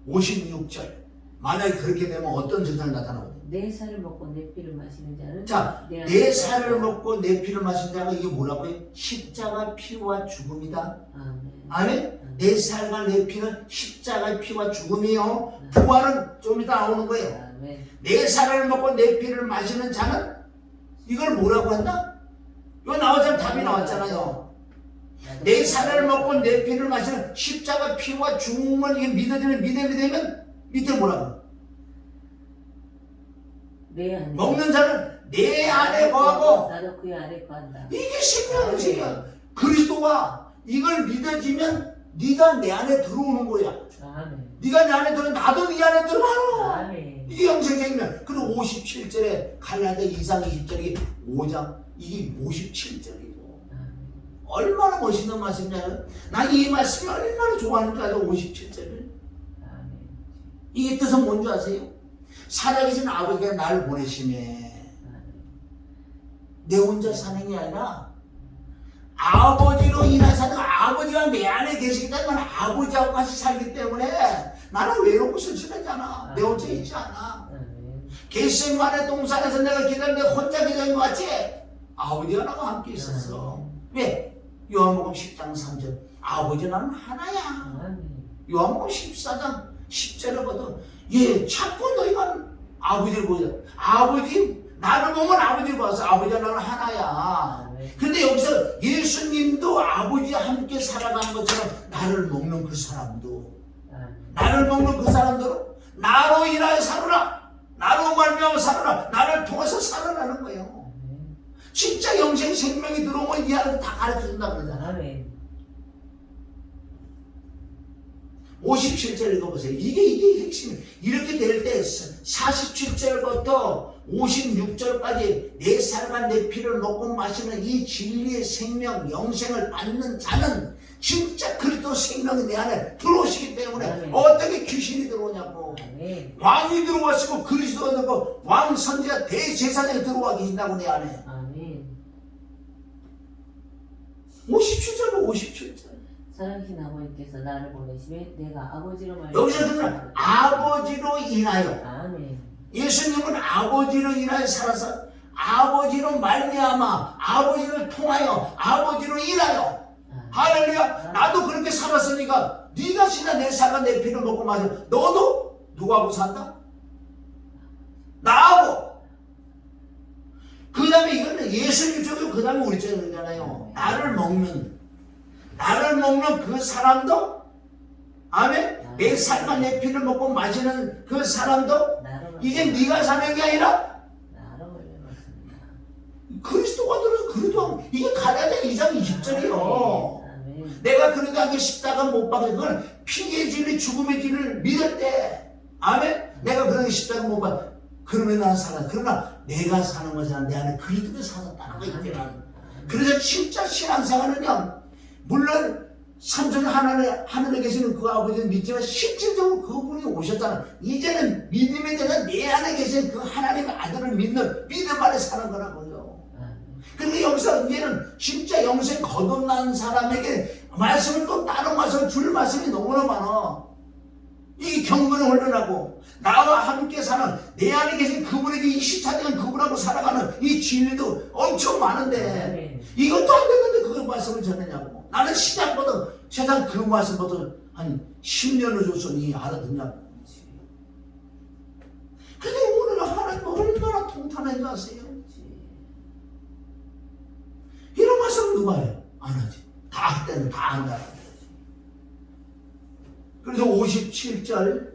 56절 만약에 그렇게 되면 어떤 증상이 나타나거든요. 내 살을 먹고 내 피를 마시는 자는 자, 내 살을 먹고 내 피를 마시는 자가 이게 뭐라고요? 십자가 피와 죽음이다. 아멘. 아멘. 내 살과 내 피는 십자가의 피와 죽음이요. 부활은 좀 이따 나오는 거예요. 아멘. 내 살을 먹고 내 피를 마시는 자는 이걸 뭐라고 한다? 이거 나오자면 답이 나왔잖아요. 내 살을 먹고 내 피를 마시는 십자가 피와 죽음을 이게 믿어지는 믿음이 되면 밑에 뭐라고? 내 안에 먹는 자는 내 안에 거하고 나도 그 안에 거한다. 이게 생명이야. 그리스도가 이걸 믿어지면 네가 내 안에 들어오는 거야. 아멘. 네가 내 안에 들어오면 나도 네 안에 들어와. 아멘. 이게 영생생명. 그리고 57절에 갈라디아 2장 20절이 5장 이게 57절이고 얼마나 멋있는 말씀이냐. 난 이 말씀이 얼마나 좋아하는 줄 알아요. 57절을. 이게 뜻은 뭔지 아세요? 살아계신 아버지가 나를 보내심에 내 혼자 사는 게 아니라 아버지로 인해 사는 아버지가 내 안에 계시기 때문에 아버지하고 같이 살기 때문에 나는 외롭고 쓸쓸하지 않아. 내 혼자 있지 않아. 겟세마네 동산에서 내가 기다리는데 혼자 기다린 것 같지? 아버지가 나와 함께 있었어. 왜? 요한복음 10장 3절 아버지 나는 하나야. 요한복음 14장 10절에 보면 자꾸 너희가 아버지를 보자. 아버지 나를 보면 아버지를 봐서 아버지가 나는 하나야. 근데 여기서 예수님도 아버지와 함께 살아가는 것처럼 나를 먹는 그 사람도 나로 인하여 살아라. 나로 말미암아 살아라. 나를 통해서 살아라는 거예요. 진짜 영생 생명이 들어오면 이 안에서 다 가르쳐준다 그러잖아. 57절 읽어보세요. 이게 핵심이에요. 이렇게 될 때 47절부터 56절까지 내 살과 내 피를 먹고 마시는 이 진리의 생명, 영생을 받는 자는 진짜 그리스도 생명이 내 안에 들어오시기 때문에 어떻게 귀신이 들어오냐고. 왕이 들어와시고 그리스도가 들어오고 왕 선지자 대제사장이 들어와 계신다고 내 안에. 57절로 57절. 사랑하신 아버지께서 나를 보내심에 내가 아버지로 말미암아 여기서 들으면 아버지로 인하여. 아멘. 예수님은 아버지로 인하여 살아서 아버지로 말미암아 아버지를 통하여 아버지로 인하여 할렐루야. 나도 그렇게 살았으니까 네가 진짜 내 살과 내 피를 먹고 마셔. 너도 누구하고 산다? 나하고. 그 다음에 이거는 예수님 쪽이고 그 다음에 우리 쪽에 있잖아요. 나를 먹는 그 사람도 아멘. 내 살과 내 피를 먹고 마시는 그 사람도 이제 네가 사는 게 아니라 그리스도가 들어서 그리도 이게 갈라디아 2장 20절이요. 내가 그리도 하기 십자가 못 박은 그걸 피의 진리 죽음의 진리를 믿을 때 아멘. 내가 그러기 십자가 못 박은 그러면 난 살아. 그러나 내가 사는 것이 아니라 내 안에 그리스도가 살았다는 거 있잖아. 그래서 진짜 신앙생활은요, 물론 삼천 하늘에 계시는 그 아버지는 믿지만 실질적으로 그분이 오셨잖아. 이제는 믿음에 대해서 내 안에 계신 그 하나님의 아들을 믿는 믿음 안에 사는 거라고요. 그러니까 여기서 이제는 진짜 영생 거듭난 사람에게 말씀을 또 다른 말씀을 줄 말씀이 너무나 많아. 이 경건을 훈련하고 나와 함께 사는 내 안에 계신 그분에게 24시간 그분하고 살아가는 이 진리도 엄청 많은데 이것도 안 됐는데 그 말씀을 전하냐고. 나는 시작보다 세상 그 말씀보다 한 10년을 줬으니 알아듣냐고. 근데 오늘 하나님 얼마나 통탄한 줄 아세요? 이런 말씀 누가 해요? 안 하지. 다 할 때는 다 한다. 그래서 57절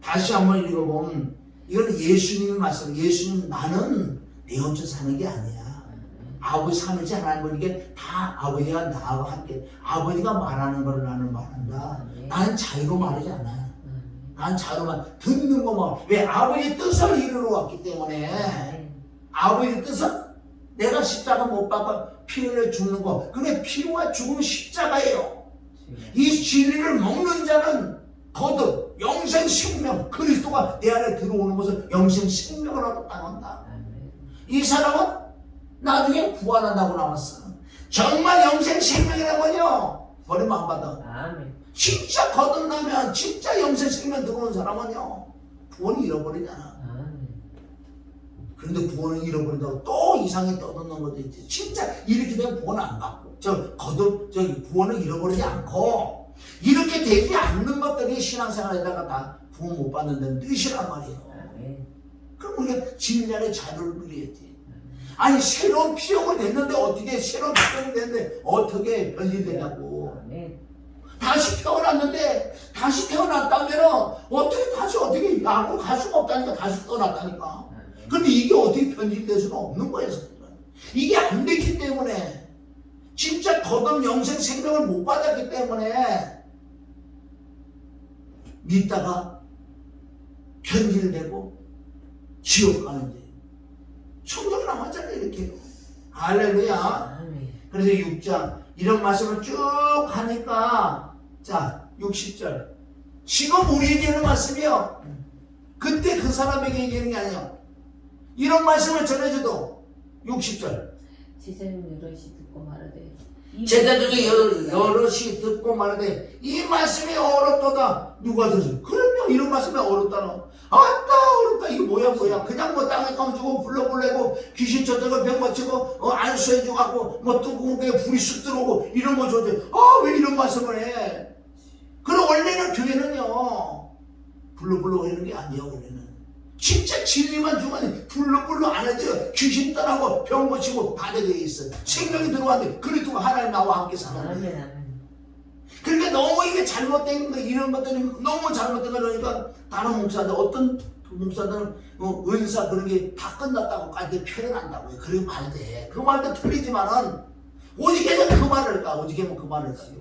다시 한번 읽어보면 이건 예수님의 말씀. 예수님 나는 내 혼자 사는 게 아니야. 아버지 삼일째 하나님 이게 다 아버지가 나와 함께 아버지가 말하는 걸 나는 말한다. 나는 자유로 말하지 않아. 나는 자유로 말 듣는 거만. 왜? 아버지 뜻을 이루러 왔기 때문에. 아버지 뜻은 내가 십자가 못 박아 피 흘려 죽는 거. 그게 피와 죽음은 십자가예요. 이 진리를 먹는 자는 거듭 영생 생명 그리스도가 내 안에 들어오는 것을 영생 생명을 얻어 따간다. 이 사람은 나중에 부활한다고 나왔어. 정말 영생 생명이라면요 버리면 안 받아. 진짜 거듭나면 진짜 영생 생명 들어오는 사람은요 구원을 잃어버리잖아. 그런데 구원을 잃어버린다고 또 이상하게 떠드는 것도 있지. 진짜 이렇게 되면 구원 안 받고 구원을 잃어버리지 않고 이렇게 되지 않는 것들이 신앙생활에다가 다 구원 못 받는다는 뜻이란 말이에요. 그럼 우리가 진리 안에 자유를 누려야지. 아니 새로운 피조물이 됐는데 어떻게 새로운 피조물이 됐는데 어떻게 변질되냐고. 다시 태어났는데 다시 태어났다면 어떻게 약으로 갈 수가 없다니까. 다시 태어났다니까. 근데 이게 어떻게 변질될 수는 없는 거예요. 이게 안 됐기 때문에 진짜 거듭 영생 생명을 못 받았기 때문에 믿다가 변질되고 지옥 가는데 천국 남았잖아요. 이렇게. 할렐루야. 그래서 6장 이런 말씀을 쭉 하니까 자 60절 지금 우리에게 있는 말씀이요 그때 그 사람에게 얘기하는 게 아니에요. 이런 말씀을 전해줘도 60절 제자중 여럿이 듣고 말하되 제자 중에 여럿이 듣고 말하되 이 말씀이 어렵도다. 누가 들었어? 그럼요. 이런 말씀이 어렵다노. 아따 어렵다. 이거 뭐야 그냥 뭐 땅에 감주고 불러보내고 귀신 쫓아가 병 맞추고 안수해주고 갖고 뭐 뜨거운 게 불이 쑥 들어오고 이런 거 좋지. 왜 이런 말씀을 해? 그럼 원래는 교회는요 불러불러 이런 게 아니에요. 원래는 진짜 진리만 주면 불러불러 안 해도 귀신 떠나고 병 고치고 다 되어 있어. 생명이 들어왔는데 그리스도가 하나님 나와 함께 사는. 그러니까 너무 이게 잘못된 거 이런 것들이 너무 잘못된 거니까 다른 목사들 어떤 그 목사들은 은사 그런 게 다 끝났다고까지 표현한다고요. 그게 말돼. 그 말도 틀리지만은 오직에는 그 말을 할까? 오직에는 그 말을 할까요?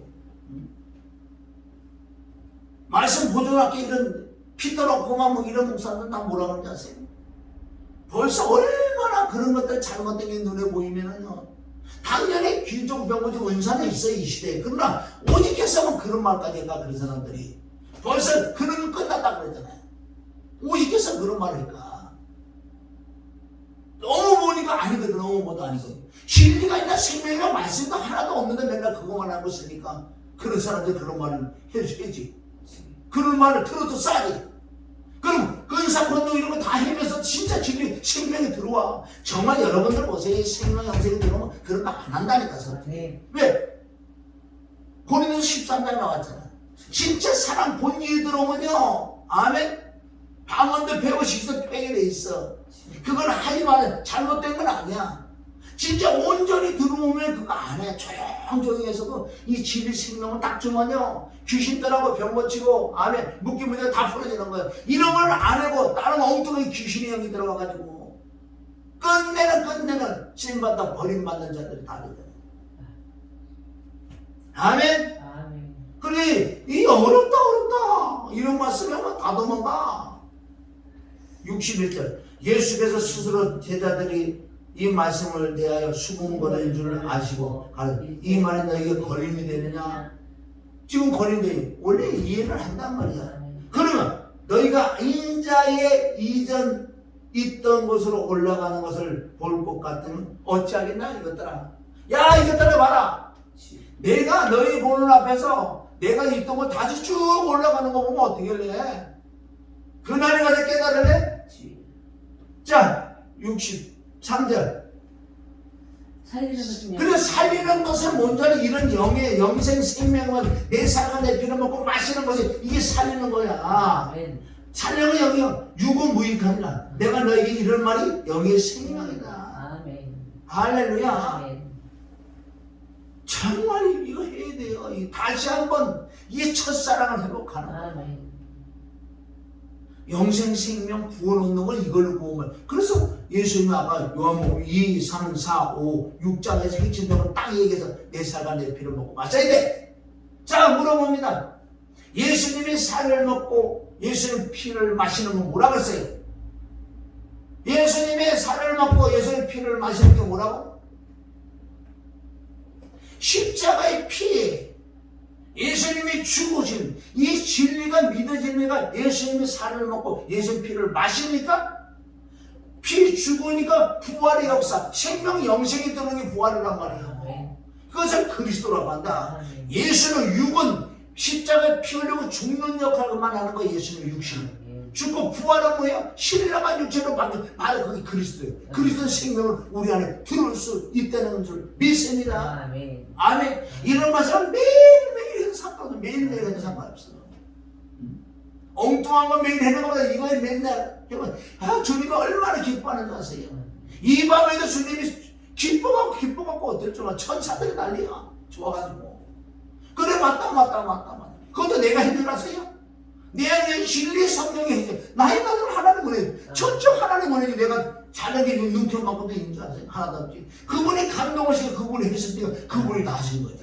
말씀 보존할게 이런 피터놓고만 뭐 이런 목사들은 다 뭐라 그러는지 아세요? 벌써 얼마나 그런 것들 잘못된 게 눈에 보이면은요 당연히 귀족 병고직 은사는 있어요 이 시대에. 그러나 오직했으면 그런 말까지 할까? 그런 사람들이 벌써 그런 거 끝났다고 그랬잖아요. 오직해서 그런 말을 할까? 너무 보니까 아니거든. 너무 보도 아니거든. 진리가 있나 생명이나 말씀도 하나도 없는데 맨날 그거만 하고 있으니까 그런 사람들 그런 말을 해줘야지. 그런 말을 들어도 싸지. 그럼 그 은사 권능 이런 거 다 헤매서 진짜 진리 생명이 들어와. 정말 여러분들 보세요. 이 생명 영생이 들어오면 그런 거 안 한다니까. 네. 왜? 고린도서 13장에 나왔잖아. 진짜 사랑 본질이 들어오면요, 아멘. 방언도 배우고 식도 배게 돼 있어. 그건 하지만 잘못된 건 아니야. 진짜 온전히 들어오면 그거 안 해. 조용조용히 해서도 이 진리 생명을 딱 주면요, 귀신들하고 병 고치고, 아멘, 묶인 문제가 다 풀어지는 거예요. 이런 걸 안 하고 다른 엉뚱한 귀신의 영이 들어가가지고 끝내는 쓰임받다 버림받는 자들이 다 되잖아요. 아멘. 아멘. 그래, 이 어렵다. 이런 말씀 하면 다 도망가. 61절. 예수께서 스스로 제자들이 이 말씀을 대하여 수군거리는 줄 아시고 이 말이 너에게 걸림이 되느냐? 지금 걸림이 원래 이해를 한단 말이야. 그러면 너희가 인자의 이전 있던 곳으로 올라가는 것을 볼 것 같으면 어찌하겠나 이것들아. 야, 이것들아 봐라. 내가 너희 보는 앞에서 내가 있던 곳 다시 쭉 올라가는 거 보면 어떻게 할래? 그날에 가서 깨달을래? 자, 63절. 살리는 것은 그래, 살리는 것은 뭔지 알아? 이런 영생 생명은 내 살과 내 피를 먹고 마시는 것이 이게 살리는 거야. 아멘. 살려면 영이요. 육은 무익하니라. 내가 너에게 이런 말이 영의 생명이다. 아멘. 할렐루야. 아멘. 정말 이거 해야 돼요. 다시 한번 이 첫사랑을 회복하는 거야. 아멘. 영생 생명 구원 얻는 걸 이걸로 구원을. 그래서 예수님이 아까 요한복음 2, 3, 4, 5, 6장에서 핵심적으로 딱 얘기해서 내 살과 내 피를 먹고 마셔야 돼. 자, 물어봅니다. 예수님이 살을 먹고 예수님 피를 마시는 건 뭐라고 했어요? 예수님의 살을 먹고 예수님의 피를 마시는 게 뭐라고? 십자가의 피, 예수님이 죽으신 이 진리가 믿어지니까 예수님의 살을 먹고 예수님의 피를 마십니까? 피 죽으니까 부활의 역사, 생명 영생이 드는 게 부활이란 말이에요. 그것을 그리스도라고 한다. 예수는 육은 십자가에 피 흘리고 죽는 역할만 하는 거예요. 예수님의 육신은. 죽고 부활은 뭐예요? 신령한 육체로 받는, 바로 그게 그리스도예요. 그리스도의 생명을 우리 안에 들을 수 있다는 줄 믿습니다. 아멘. 아멘. 이런 말씀은 매일매일 해도 상관없어. 매일매일 해도 상관없어. 엉뚱한 건 매일 해는 것보다 이거에 맨날 해보면, 아, 주님이 얼마나 기뻐하는 줄 아세요? 이 밤에도 주님이 기뻐갖고 어떨 줄 알아. 천사들이 난리야. 좋아가지고. 그래, 맞다. 그것도 내가 해줄 아세요? 내 안에 진리 성령이 해줘. 나의 나는 하나님 보내줘. 전적 하나님 보내줘. 내가 자녀에게 눈평만큼도 있는 줄 아세요? 하나도 없지. 그분이 감동을 시켜 그분이 했으니까 그분이 다 하신 거지.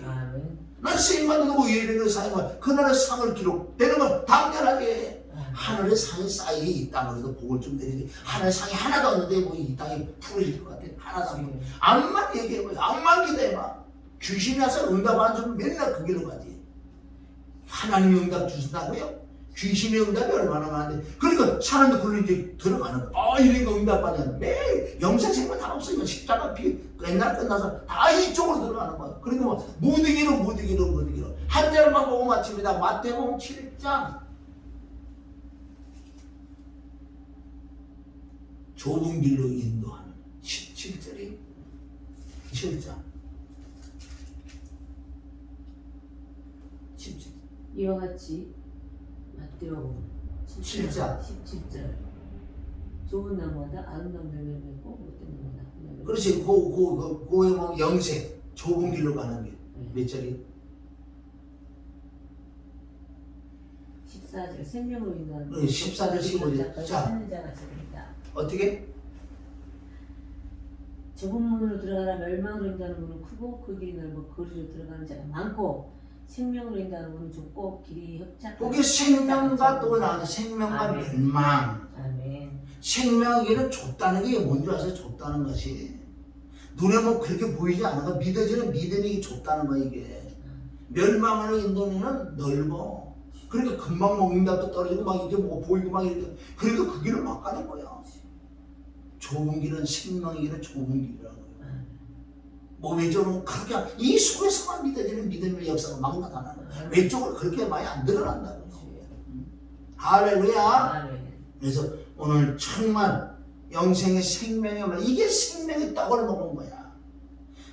난 쓰임받는 거고 예배를 사용할 그날의 상을 기록되는 건 당연하게 하늘의 상이 쌓여 이 땅으로도 복을 좀 내리지. 하늘의 상이 하나도 없는데 뭐 이 땅이 풀어질 것 같아. 하나도 없는데. 암만 얘기해봐. 암만 기대해봐. 귀신이 와서 응답 안 주면 맨날 그 길로 가지. 하나님이 응답 주신다고요? 귀신의 응답이 얼마나 많은데. 그러니까 사람도 그걸로 이제 들어가는 거야. 이런 거 응답받냐. 매일 영생생명 다 없으면 십자가 피 옛날 끝나서 다 이쪽으로 들어가는 거야. 그러니까 뭐 무득이로 한 절만 보고 마칩니다. 마태복음 7장. 좁은 길로 인도하는 17절이 7장. 17절. 이와 같이 마태복음 7장. 17절. 좋은 나무마다 아름다운 열매를 맺고 못된 나무마다 나쁜 열매를 그렇지. 고에 보면 영생, 좁은 길로 가는 길. 몇 절이? 14절. 생명으로 인도하는 14절 15절. 자, 하는 자가 저리다. 어떻게? 좁은 문으로 들어가라. 멸망으로 인도하는 문은 크고 그 길이 넓고 거리로 들어가는 자가 많고 생명으로 인도하는 문은 좁고 길이 협착. 거기 생명과 또 나는 생명과 멸망. 아멘. 생명에는 좁다는 게 뭔지 아세요? 좁다는 것이 눈에 뭐 그렇게 보이지 않은 거. 믿어지는 믿음이 좁다는 거. 이게 멸망하는 인도는 넓어. 그러니까 금방 뭐 응답도 떨어지고 막 이렇게 뭐 보이고 막 이렇게. 그러니까 그 길을 막 가는 거야. 좁은 길은 생명의 길은 좁은 길이라는 거예요. 뭐 왼쪽으로 그렇게 이 속에서만 믿어지는 믿음의 역사가 막 나타나는 거야. 왼쪽으로 그렇게 많이 안 드러난다고. 할렐루야. 아멘. 그래서 오늘 정말 영생의 생명의 말, 이게 생명의 떡을 먹은 거야.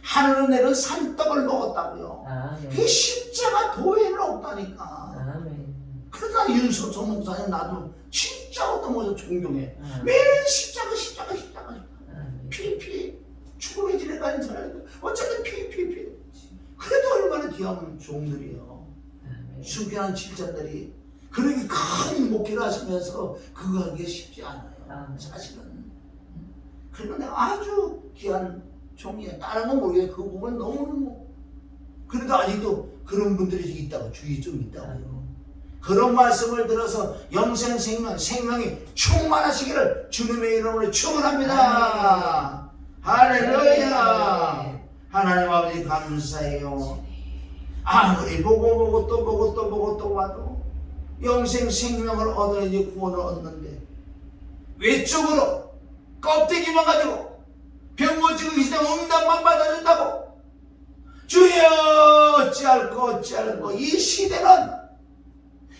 하늘을 내린 산떡을 먹었다고요. 아멘. 그게 십자가 도에는 없다니까. 아멘. 그러다 윤석철 목사님 나도 진짜 어떤 것을 존경해. 아멘. 왜 십자가 아멘. 피 죽음의 길에 가는 사람들 어차피 피 그래도 얼마나 귀한 종들이요. 아멘. 순결한 질자들이 그렇게 큰 목회를 하시면서 그거 하기가 쉽지 않아요. 아멘. 사실은. 그러니까 내가 아주 귀한 종이에요. 다른 건 모르겠어요. 그 부분 너무너무. 그래도 아직도 그런 분들이 있다고, 주위에 좀 있다고요. 그런 말씀을 들어서 영생 생명이 충만하시기를 주님의 이름으로 축원합니다. 할렐루야. 하나님 아버지 감사해요. 아무리 보고 또 봐도 영생 생명을 얻어야지 구원을 얻는데 외적으로 껍데기만 가지고 병고지고 계시다 응답만 받아준다고 주여 어찌할꼬 이 시대는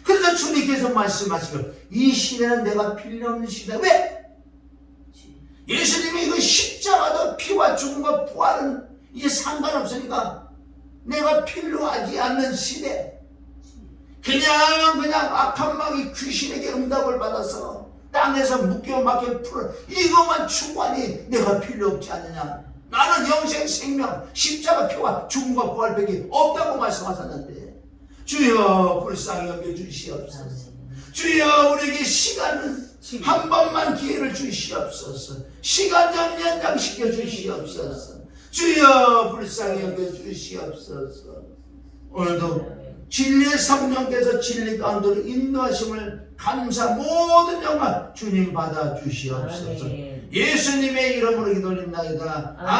그래서 주님께서 말씀하시고 이 시대는 내가 필요 없는 시대. 왜? 예수님이 그 십자가도 피와 죽음과 부활은 이제 상관없으니까 내가 필요하지 않는 시대. 그냥 악한 마귀 귀신에게 응답을 받아서 땅에서 묶여 막혀 풀어 이것만 충분히 내가 필요 없지 않느냐. 나는 영생 생명 십자가 피와 죽음과 부활밖에 없다고 말씀하셨는데 주여 불쌍히 여겨주시옵소서. 주여 우리에게 시간은 한 번만 기회를 주시옵소서. 시간 좀 연장시켜 주시옵소서. 주여 불쌍히 여겨주시옵소서. 오늘도 진리의 성령께서 진리 가운데로 인도하심을 감사 모든 영광 주님 받아 주시옵소서. 예수님의 이름으로 기도드립니다.